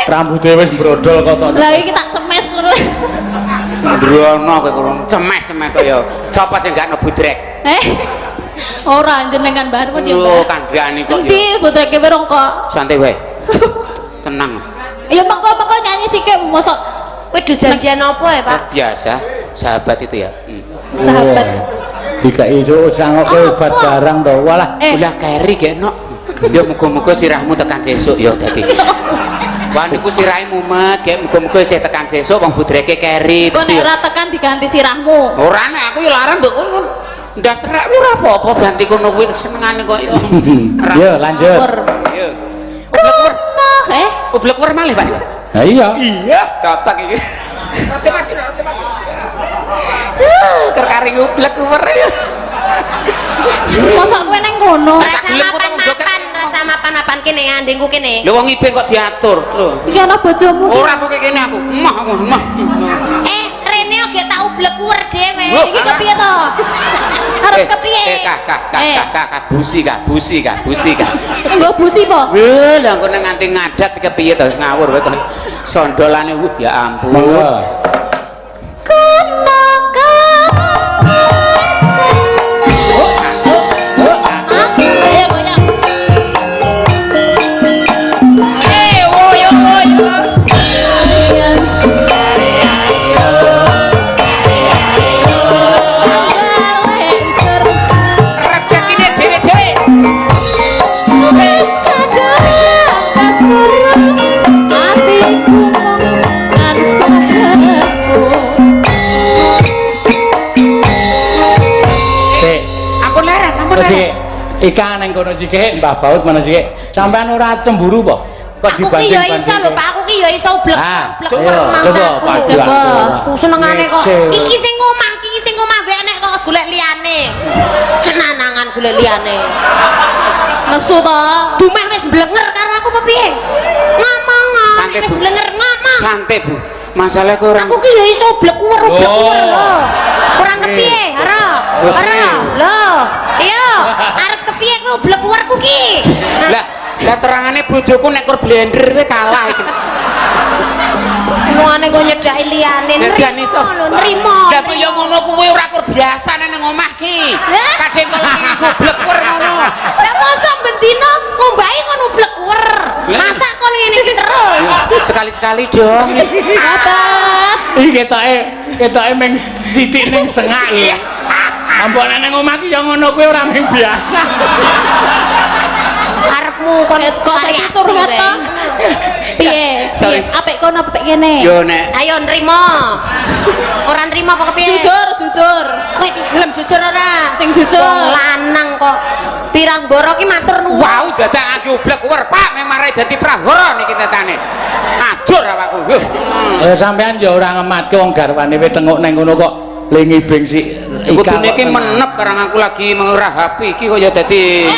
Rambutnya wis brodol kok tok. Lah iki tak cemes terus. Ndrono kowe kurang cemes kaya sapa sing gak nebudrek. Ora jenengan bahan pun ya. Lho kandhane kok ya. Endi budreke werong kok. Santai wae. Tenang. Ya mengko nyanyi sikik mosok Kowe do janjian apa ya, Pak? Biasa, sahabat itu ya. sahabat. Dikai itu sangoke obat barang to. Walah, ulah keri genok. Ya muga-muga sirahmu tekan sesuk ya dadi. Wah niku sirahe mumet, gek muga-muga isih tekan sesuk wong budreke keri. Kok nek ora tekan diganti sirahmu. Ora nek aku ya larang mbok kowe. Ndas serak kuwi ora apa-apa ganti kono kuwi senengane kok ya. Yo lanjut. Yo. Oblek-wer. Oblek-wer malih, Pak. Lah iya. Iya, cocok iki. Roti maju. Kerkari oblek-wer ya. Mosok kowe nang kono. Rasa mapan kene ngandengku kene. Lho wong ibeng kok diatur lho. Iki ana bojomu. Ora kok kene aku. Emah. Rene oge tak ublek-uwer dhewe. Iki kepiye to? Arep kepiye? Kak, busi kak. Nggo busi po? Wah, lah kok nganti ngadat kepiye to ngawur wae kok. Sondolane ya ampun. Monggo. Ikan nang kono sithik Mbah Baut mana sithik. Sampean ora cemburu po? Kok dibanding-banding. Aku ki ya iso lho Pak, aku ki ya iso blek-blek mangsaku. Coba. Senengane kok. Iki sing omah wae nek kok golek liyane. Cenanangan golek liyane. Nesu to. Dumeh wis blenger karo aku apa piye? Ngomong wis blenger ngomong. Santai, Bu. Masalah kok orang. Aku ki ya iso blek-uwer lho. Kurang kepiye? Ora. Lho. Iya, arep kepiye kowe blek-uwerku ki? Lah terangane bojoku nek kur blender kowe kalah iki. Ngono kok nyedaki liyane. Nrimo. Lah kok ya ngono kuwi ora kur biasa nang omah ki. Kadang kok blek-uwer ngono. Lah mosok bendina ngombahi ngono blek-uwer. Masa kon ngene iki terus? Sekali-sekali dong. Sahabat. Iki ketoke meng sithik ning sengak iki. Ampun nang omah ki ya ngono kuwi ora mung biasa. Arepmu kon Kok saiki curhat to? Piye? Apik kono apik kene. Yo nek. Ayo nrimo. Ora nrimo apa kepiye? Jujur. Kowe gelem jujur ora? Sing jujur. Wong lanang kok pirang boro ki matur nuwun. Wau dadakake oblek-uwer, Pak, memare dadi prahara niki tetane. Ajur awakku. Ya sampean ya ora ngematke wong garwane wis tenguk nang kono kok lingibing sik. Kudune iki menep karang aku lagi mengurahapi iki kok ya dadi.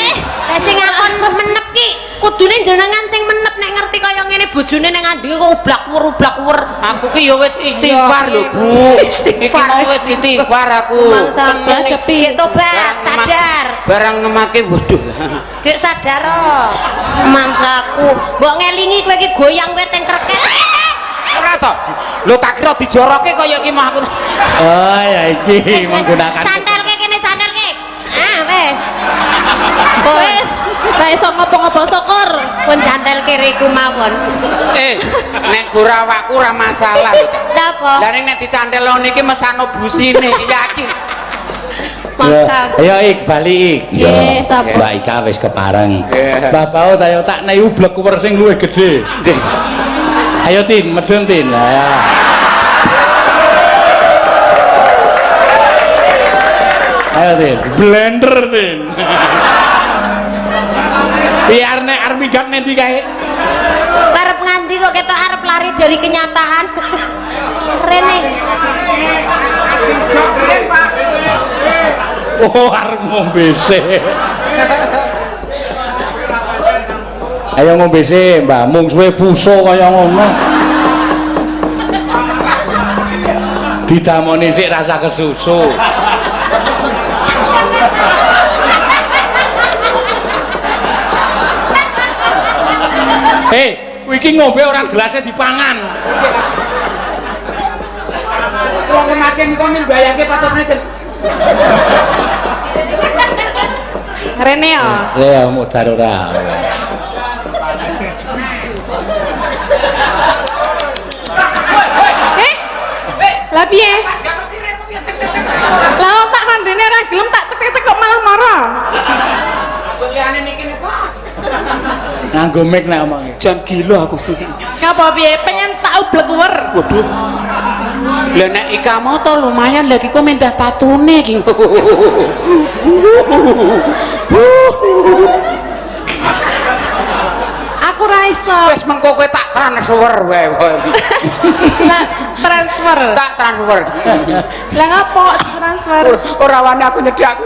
Lah sing ngakon menep ki kudune jenengan sing menep nek ngerti kaya ngene bojone ning andheke kok ublak-uwer. Aku ki ya wis istighfar lho, Bu. Istighfar wis istighfar aku. Sampeyan cepi tobat, sadar. Barang ngemake waduh. Gek sadar mangsaku. Mbok ngelingi kowe iki goyang kowe teng kreket. Ora to. Lho tak kira dijoroke kaya iki mah aku. Oh ya iki menggunakan Sandalke kene sandalke. Wes. Wes, ra iso ngopo-ngopo syukur. Pun jandal kiriku mawon. Nek gora awakku ora masalah. Napa? Lah nek dicandel niki mesano busine yakin. Maksa. Ayo Ik bali Ik. Nggih, sapa? Mbak Ika wis kepareng. Nggih. Mbah Baut ayo tak nei ublek kuwer sing luwih gedhe. Nggih. Ayo Tin, medun Tin. Ayo. Ayo Tin, blender Tin. Biar nek arep minggat nanti kae. Arep nganti kok ketok arep lari dari kenyataan. Rene. Oh, arep ngombe sik. Ayo ngombe sik, Mbah. Mung suwe fuso kaya ngono. Didamoni sik rasa kesusu. Hei, kowe iki ngombe orang gelasnya dipangan. Wong makin kok mbayangke patutne Rene ya. Ya, mudar ora. Lah piye? Lah wong tak kandhene ora gelem tak cek-cek kok malah marah. Liyane niki Pak. Nganggo mic nek omonge. Jan gila aku. Ngapa piye? Pengen tak ublek kuwer. Waduh. Lah nek Ika moto lumayan lagi kok mendah tatune iki. Aku ra iso. Wis mengko kowe tak transfer wae. Lah transfer. Tak transfer. Lah ngapa transfer? Ora wani aku nyedhak.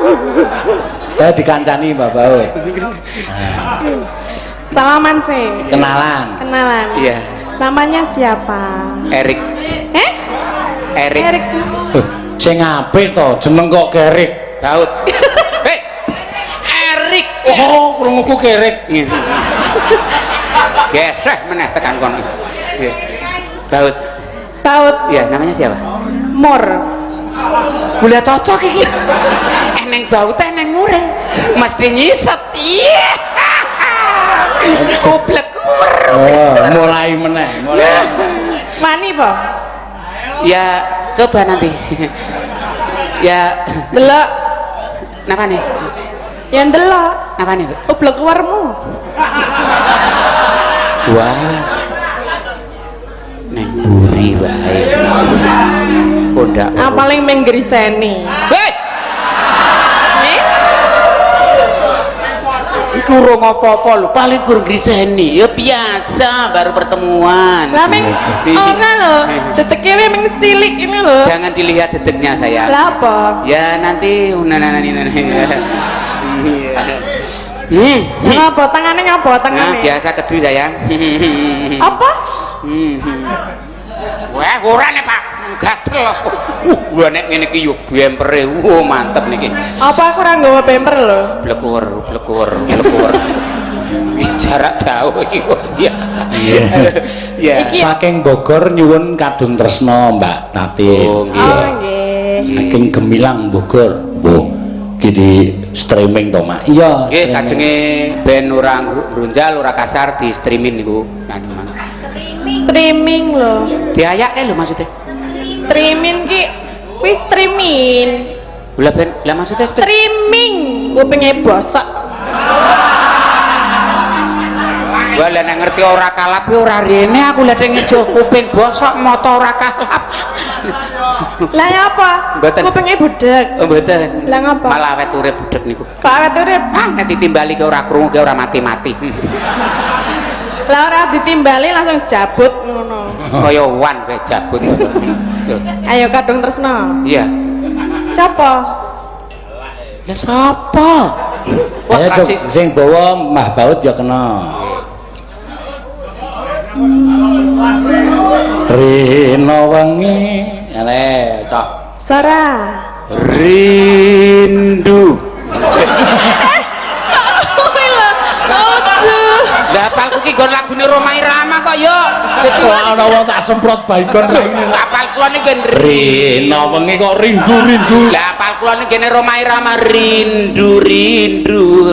Ya dikancani Mbak Baut. Salaman sih. Kenalan. Kenalan. Iya. Namanya siapa? Erik. Erik. Erik sih. Sing apik to, jeneng kok Kerik. Daud. Hei. Erik. Oh, krunguku Kerik. Geseh meneh tekan kono. Iya. Daud. Daud. Iya, namanya siapa? Mor. Boleh cocok iki. Neng bau teh neng mure. Mesti nyiset. Iya. Goblok kuwer. Oh, mulai meneh, mulai. Wani po? Ya, coba nanti. Ya, Delok. napa nih? Yang delok. Napa nih? Ublek kuwermu. Wah. Neng buri wae. Udah. Paling menggriseni. Hei. Iku urung apa-apa lho, paling kurang griseni. Ya biasa baru pertemuan. Lah meng ora lho, deteke meng cilik ini lho. Jangan dilihat detiknya saya. Lah apa? Ya nanti Ngapa tangane ngapa Nah, tangane? biasa keju sayang. Apa? Wah, ora nek Pak. Gatel aku. Gua nek ngene iki yo bempere. Mantep niki. Apa aku ora nggawa bemper lho? Blekur. Jarak jauh iki kok. Iya. Ya. Saking Bogor nyuwun kadung tresna Mbak Tati. Oh, Oh nggih. Saking Gemilang Bogor. Bu, iki di streaming to, Mak. Iya. Nggih, kajenge ben ora grunjal, ora kasar di streaming niku. Streaming lho. Diayake lho maksudnya. Streaming ki kuwi streaming. Lah ben, lah maksudnya Streaming. Kupinge bosok. Wah, lah nek ngerti ora kalap ya ora rene aku lha ning ngejo kuping bosok moto ora kalap. Lah ya apa? Mboten. Kupinge budek. Oh, mboten. Lah ngapa? Malah awet urip budek niku. Kok awet urip? Ah, nek ditimbali ke ora krungu ke ora mati-mati. Lah ora ditimbali langsung jabut ngono. Kaya wan kowe jabut. Lho, Ayo kadung tresna. iya. Siapa? Lah sapa? Wah, Ayo kasih sing bawa Mbah Baut ya kena. Rino wengi. Ale, tok. Sora. rindu. Kuwi lho. Aduh. Lah apalku ki nggon lagune Roma Irama kok yo. Wah, ana wong tak semprot baikon raine. Apal kula niki nggen Rino wengi kok rindu-rindu. Lah apal kula niki ngene Roma Irama rindu.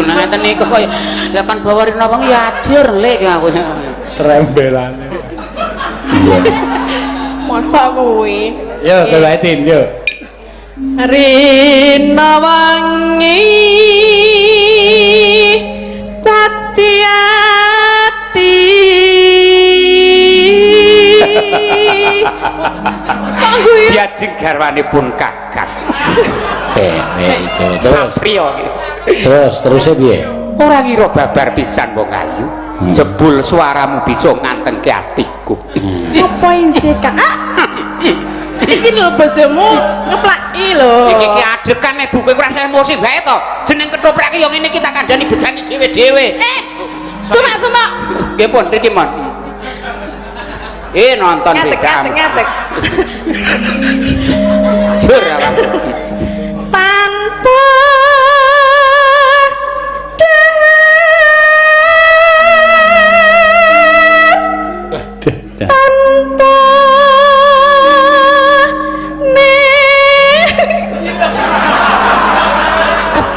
Nah ngeten niku kok lah kan bawa rino wengi ya ajur lek aku. Trembelane. Iya. Masa kuwi. Yo, kewatin yo. Rina diajeng garwanipun Kakang. Ijo. Sapriya. Terus piye? Ora ngira babar pisan wong ayu. Jebul suaramu bisa ngantengke atiku. Apa injek Kak? Iki lho bojomu ngeplaki lho. Iki adekan nek buku ora usah emosi bae to. Jeneng ketoprak ya ngene iki tak kandhani bejane dhewe-dhewe. Tumak. Nggih pun mriki mon. Nonton Ngetek. Jur awak. Tanpa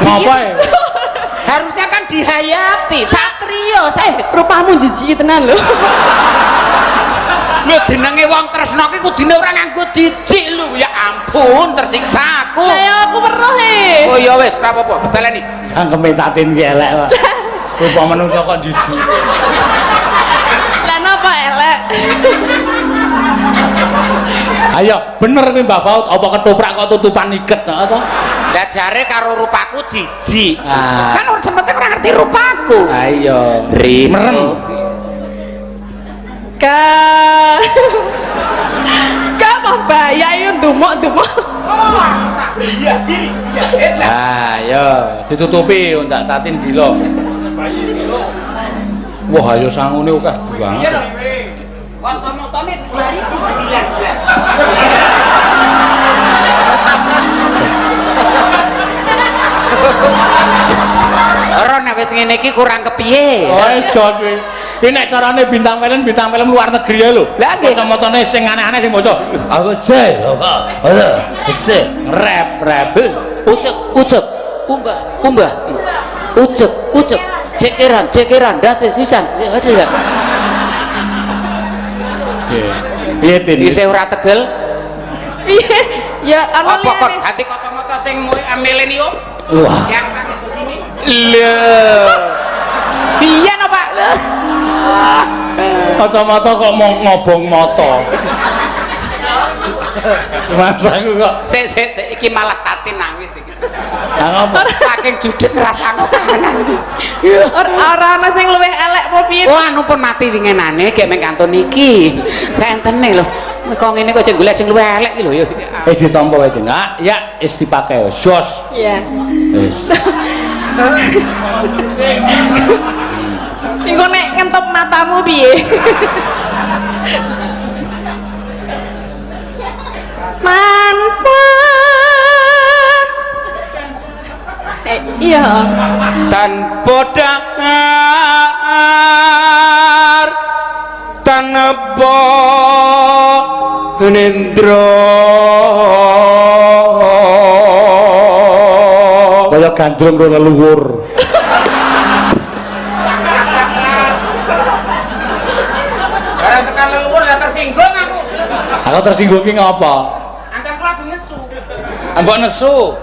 Apa ya? Harusnya kan dihayati. Satrio, rupamu jijiki tenan lho. Lho jenenge wong tresna ki kudune ora nganggo jijik lho. Ya ampun, tersiksa aku. Ayo aku weruh Oh ya wis, ora apa-apa, bebaleni. Cangkeme tatin ki elek wae. Rupa manungsa kok jijik. Lah napa elek? Ayo, bener kuwi Mbah Paut, apa ketoprak kok tutupan iket to? Lah jare karo rupaku jijik. Ah. Kan ora sempat ora ngerti rupaku. Ayo, merem. Kak mau bayar yuk dumuk. Ayo, ditutupi ndak tatin dilo. Wah, ayo sangune akeh banget. Kacamatane 2019. Ora nek wis ngene iki kurang kepiye. Wis jos kuwi. Iki nek carane bintang film luar negeri ya lho. Lah nggih. Kacamatane sing aneh-aneh sing maca. Aku se, kok. Se, rap. Ucek. Umbah. Ucek. Cekeran, dase sisan. Piye tin? Isih ora tegel. Piye? Ya ana Apa kok liyane. ganti kacamata sing milenium? Wah. Yang pakai begini. Lho. Iya no Pak. Kacamata kok mau ngobong mata. Masa aku kok Sik iki malah tatin nangis iki. Lah ngopo? Saking judet rasane kahanan iki. Ora ana sing luwih elek apa piye? Oh anu pun mati wingenane gek meng kantun iki. Saentene lho. Kok ngene kok sing golek sing luwih elek iki lho ya. Wis ditampa wae Nak. Ya wis dipakai. Jos. Iya. Wis. Engko nek ngentop matamu piye? Tanpa iya Tanpa dahar tanpa nendra Kaya gandrung ro leluhur. Barang tekan leluhur ya tersinggung aku. Aku tersinggung ki ngopo? Ancam kula nesu. Ambok nesu.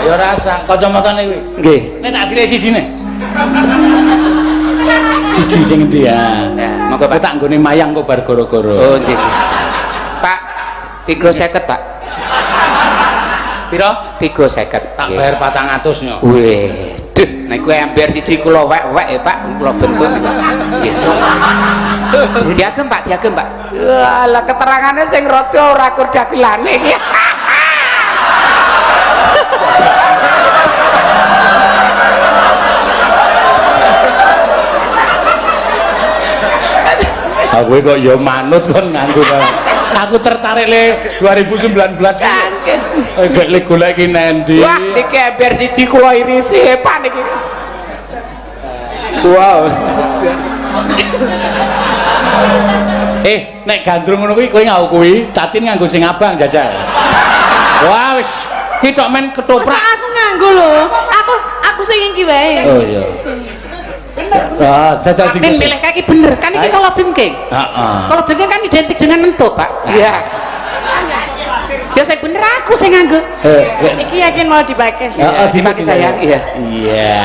Ayo rasa kacamatane kuwi. Nggih. Nek tak sile sisine. Siji sing endi ya? Ya, monggo Pak Pak. tak nggone mayang kok bar goro-goro. Oh, nggih. Pak, 350, Pak. Piro? 350. Tak bayar 400 nyo. Wih, duh, nek kowe ember siji kula wek-wek ya, Pak, kula bentuk. Nggih. Diagem, Pak, diagem, Pak. Lah keterangane sing rada ora kur dagelane iki. Aku kok ya manut kon nganggo barang. Aku tertarik le 2019 ki. Gak le golek ki nendi. Wah, niki ember siji kula irisi Pak niki. Wow. Nek gandrung ngono kuwi kowe ngau kuwi, tatin nganggo sing abang jajal. Wah wis, ki tok men Masa ketoprak. aku nganggo lho. Aku sing iki wae. Oh iya. Ah, jajal Tapi milih kaki bener, kan iki kalau jengking. Heeh. Kalau jengking kan identik dengan mentut, Pak. Iya. Ya saya bener aku sing nganggo. Iki yakin mau dipakai. Heeh, Dipakai saya. Iya. Iya.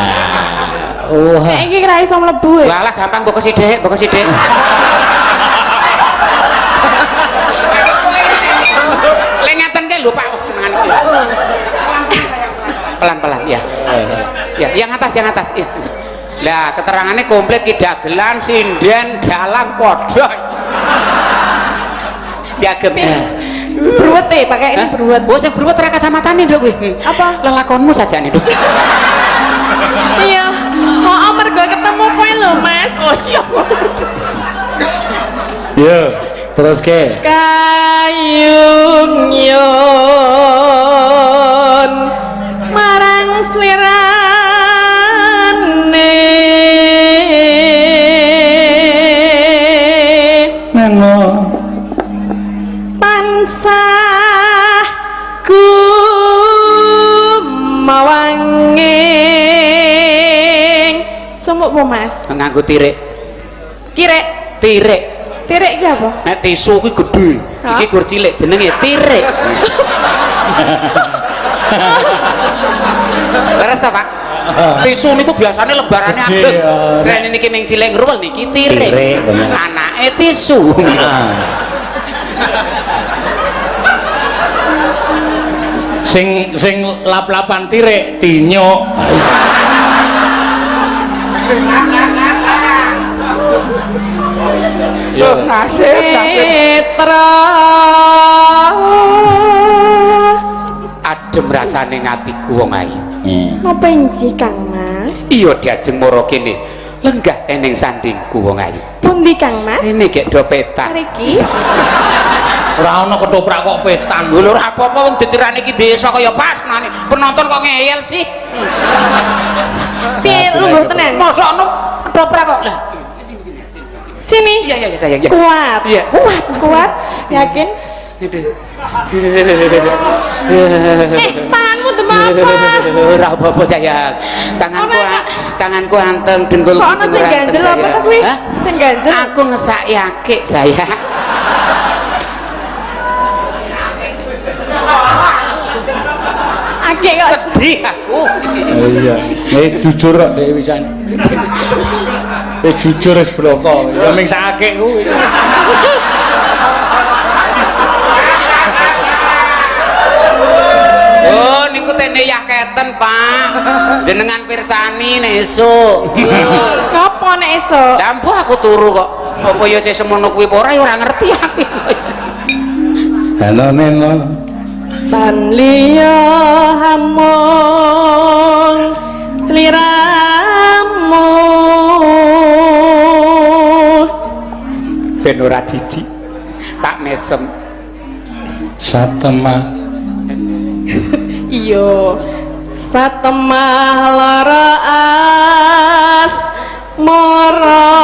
Oh. Saiki ra iso mlebu. Walah gampang mbok sithik, mbok sithik. lho Pak, senengan iki. Pelan-pelan ya. Ya, yang atas ya. Lah, keterangannya komplit ki dagelan, sinden, dalang padha. Diagem. Bruwet pakai ini bruwet. Oh, sing bruwet ora kacamatane, Nduk kuwi. Apa? Lelakonmu sajane, Nduk. Iya. Kok mergo ketemu kowe lho, Mas. Oh iya. Yo, terus ke. Kayung yun marang slirane Nengo. tansah gumawanging sumukmu Mas Nganggo tirik. kirek Tirik. tirik ki apa? Nek tisu kuwi gedhe. Hah? Iki gur cilik jenenge tirik. Leres ta, Pak? Tisu niku biasane lebarane Gede, ageng. ya. Srene niki ning Cileng Ngruwel niki tirik. Tirik, bener. Anake tisu. Ah. Sing lap-lapan tirik tinyuk. Yo. Petra Adem rasane ngatiku wong ayu. napa inji Kang Mas? Iya diajeng mara kene. Lenggah ening sandingku wong ayu. Pundi Kang Mas? Ini gek dopetan. Mriki. Ora ana ketoprak kok petan. Lho ora apa-apa wong jejerane iki desa kaya pas menane. Penonton kok ngeyel sih. Piye lungguh tenan? Mosok ono ketoprak kok. Lah, Sini. iya sayang ya. Kuat. Iya. Kuat. Yakin? Tanganmu demam apa? Ora apa-apa sayang. Tanganku anteng dengkulku Kok ana sing ganjel apa ta kuwi? Hah? Sing ganjel. Aku ngesak yakik sayang. Akeh kok. Sedih aku. Iya. Jujur kok Dek wisan. Jujur wis bloko. Ya ming sakake kuwi. Oh, niku tene yaketen, Pak. Jenengan pirsani nesuk. Kapo nek esuk? Dampu aku turu kok. Apa ya sing semono kuwi apa ora ya ora ngerti aku. Halo Neno. Tan liya hamung sliramu Ben ora jijik. Tak mesem. Satemah. iya satemah lara as mara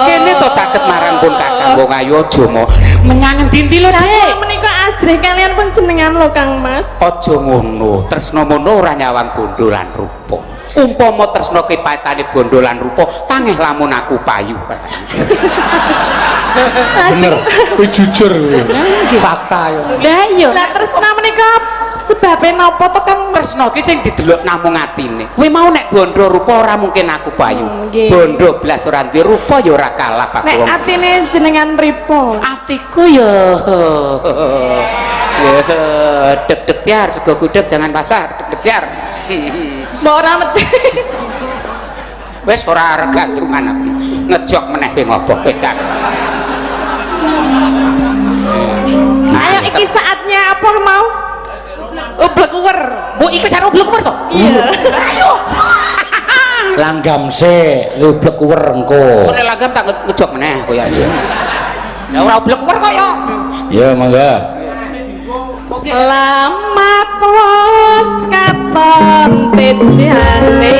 Kene to caket marang pun kakang wong ayu aja mo menyang endi lho Dek. menika ajrih kalian panjenengan lho Kang Mas. Aja ngono, tresna mono ora nyawang bondo lan rupa. Umpama tresna kepatane bondo lan rupa, tangeh lamun aku payu. Bener. Kuwi jujur kuwi. Fakta ya. Lah iya. Lah tresna menika sebabe napa to Kang Mas? Tresna ki sing didelok namung atine. Kuwi mau nek bondo rupa ora mungkin aku payu. Nggih. Bondo blas ora duwe rupa ya ora kalah aku. Nek atine jenengan pripun? Atiku ya deg-deg biar sego gudeg jangan pasar deg-deg biar. Mbok ora meti. Wis ora regantungan aku. Ngejok meneh pe ngopo kowe kan. Ayo iki saatnya apa mau? Ublek uwer. Bu iki karo blek to? Iya. Ayo. Langgam se, lublek uwer engko. Ora langgam tak ngejok meneh koyo ya. Ya ora blek kok ya. Ya mangga. Lamat was katon tejane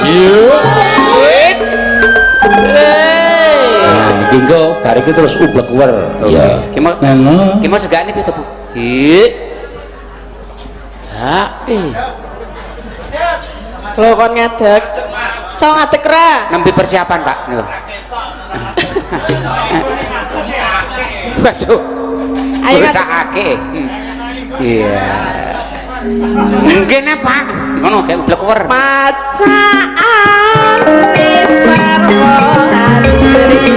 Nah, iki engko bar iki terus ublek wer. Iya. Ki mau ngono. ki mau segane piye to, Bu? Hi. Ha, Lho kon ngadeg. So ngadeg ra. nembe persiapan, Pak. Niku. Waduh. Ayo, Rusakake. Iya. Ngene, Pak. Ngono kayak ublek wer. Macaan ni sarwa asri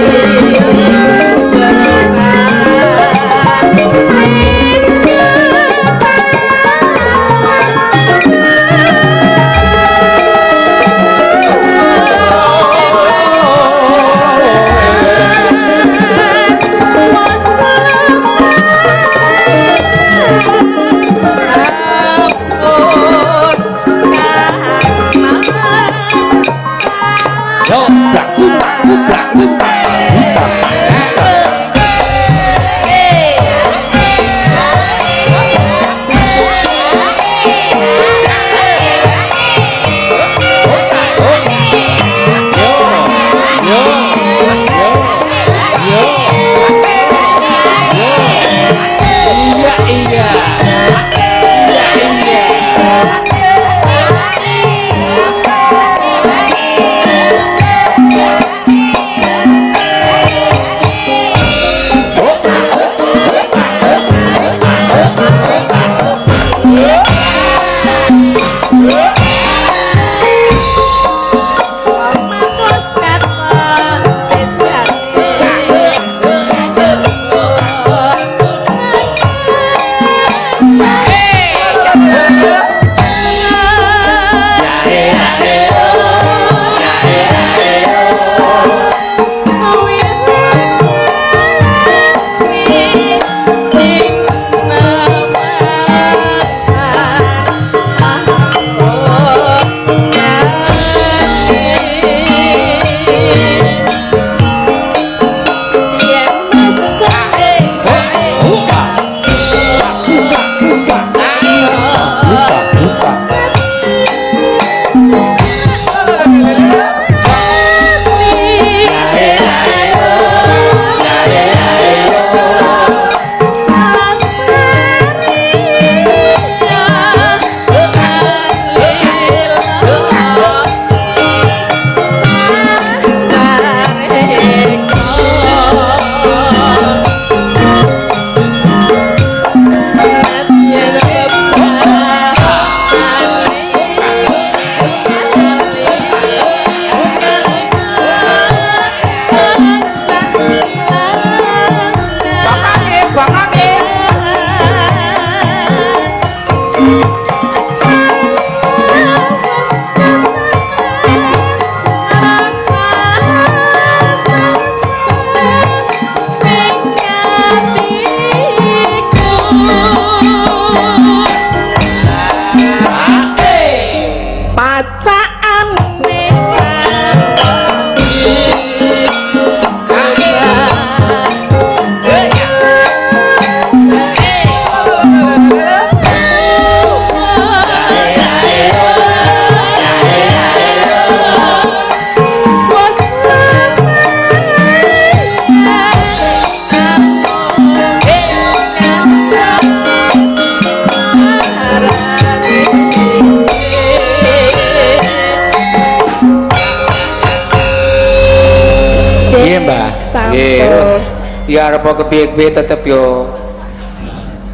Ya arep kepiye-kepiye tetep yo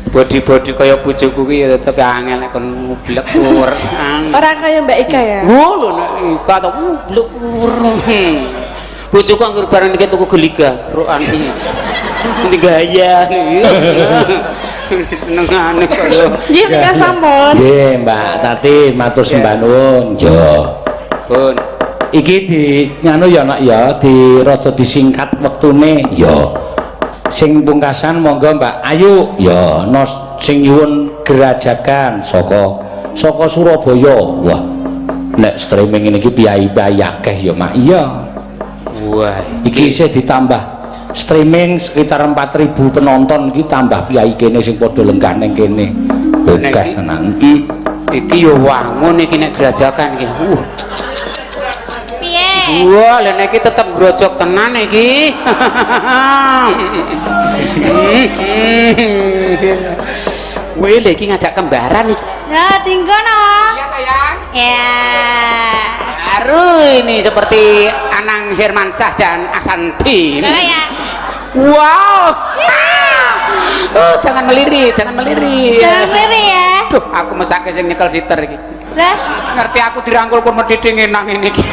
body kaya bojoku ki ya tetep angel nek kon ngublek ur. Ora kaya Mbak Ika ya. Lho nek Ika to ngublek ur. Bojoku anggere bareng iki tuku geliga, rokan iki. Ini gaya. Senengane kaya. Nggih, Mbak sampun. Nggih, Mbak Tati matur sembah nuwun. Yo. Pun. Iki di nganu ya Nak ya, di rada disingkat wektune ya. Sing pungkasan monggo Mbak Ayu ya no sing nyuwun gerajakan saka Surabaya. Wah, nek streaming ini iki piyai-piyai akeh ya Mak. Iya. Wah, iki isih ditambah streaming sekitar 4.000 penonton iki tambah piyai kene sing padha lenggah ning kene. Akeh tenan. Iki yo wangun iki nek gerajakan iki. Wah, lha nek iki tetep grojok tenan iki. Wih, lha iki ngajak kembaran iki. Ya, tinggono. Iya, sayang. Ya. Baru ini seperti Anang Hermansyah dan Asanti. Ya. Wow. Oh, jangan melirik, jangan melirik. Jangan meri ya. Duh, aku mesake sing nyekel siter iki. Lah, Ngerti aku dirangkul kur medhithik ngenang ngene iki.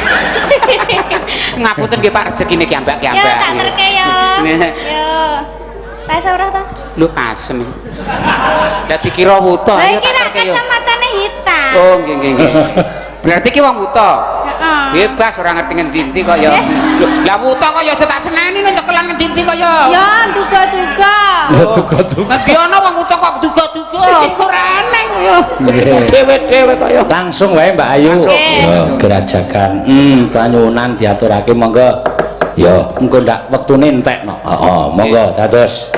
Ngapunten nggih Pak rezekine ki ambak ki yo ambak. tak terke yo. Yo. Rasa ora to? Lho asem. Lah dikira wuta Lah ya iki tak nak terke yo. kacamatane hitam. Oh, nggih nggih nggih. Berarti ki wong wuta. Heeh. Bebas ora ngerti ngendi-endi kok ya. Lho, lah wuta kok ya aja tak seneni nek cekelan ngendi-endi kok ya. Ya, duga-duga. Duga-duga. Ngendi ana wong wuta kok duga-duga. Ora aneh kok ya. Nggih. Dewe-dewe kok ya. Langsung wae Mbak Ayu. Langsung. Ya, gerajakan. Kanyunan diaturake monggo. Ya, engko ndak wektune entekno. Heeh, monggo dados.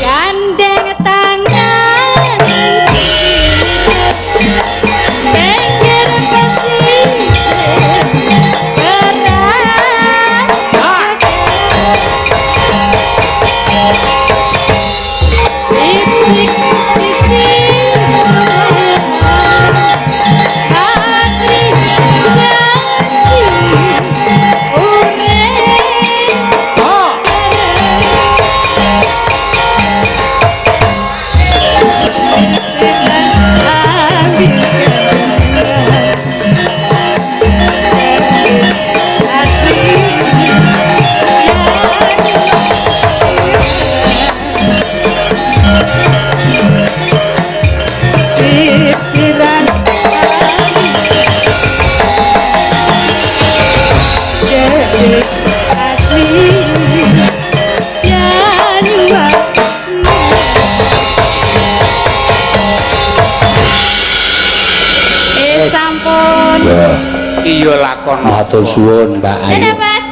Gandeng tangan pinggir pesisir berat bisik-bisik hati janji sisiran jadi asli yang sampun Ya, iya lakon matur suwun Mbak Ayu. ada mas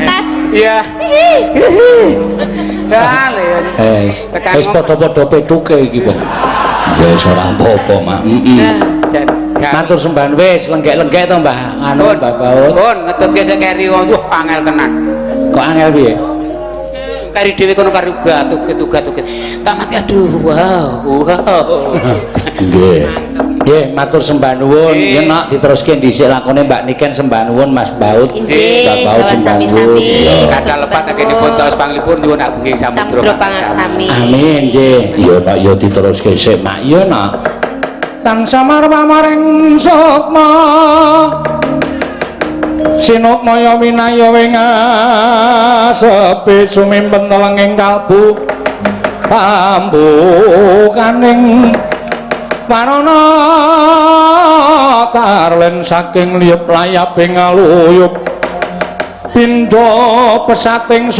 tas iya kale Wis padha-padha petuke iki, Pak. Ya wis ora apa-apa, Mak. Matur sembahan wis lenggek-lenggek to, Mbah. Anu Mbah Baut. pun ngetutke sing keri wong angel tenan Kok angel piye? kari dhewe kono karo tugas-tugas tak mati aduh wow Nggih. Nggih, matur sembah nuwun. Yen nak diteruske dhisik lakone Mbak Niken sembah nuwun Mas Baut. Injih, Mbak Baut sawan sembah nuwun. sami-sami. Iya. kadal lepat agenipun caos panglipur nyuwun agunging Samudra samudra pangaksami. Amin, nggih. Ya nak ya diteruske sik, Mak. Ya nak. Tansah marmaring sukma. Sinukmaya winaya wingasepi sumimpen telenging kalbu pambukaning warana tarlen saking liyep layaping aluyup pindha pesating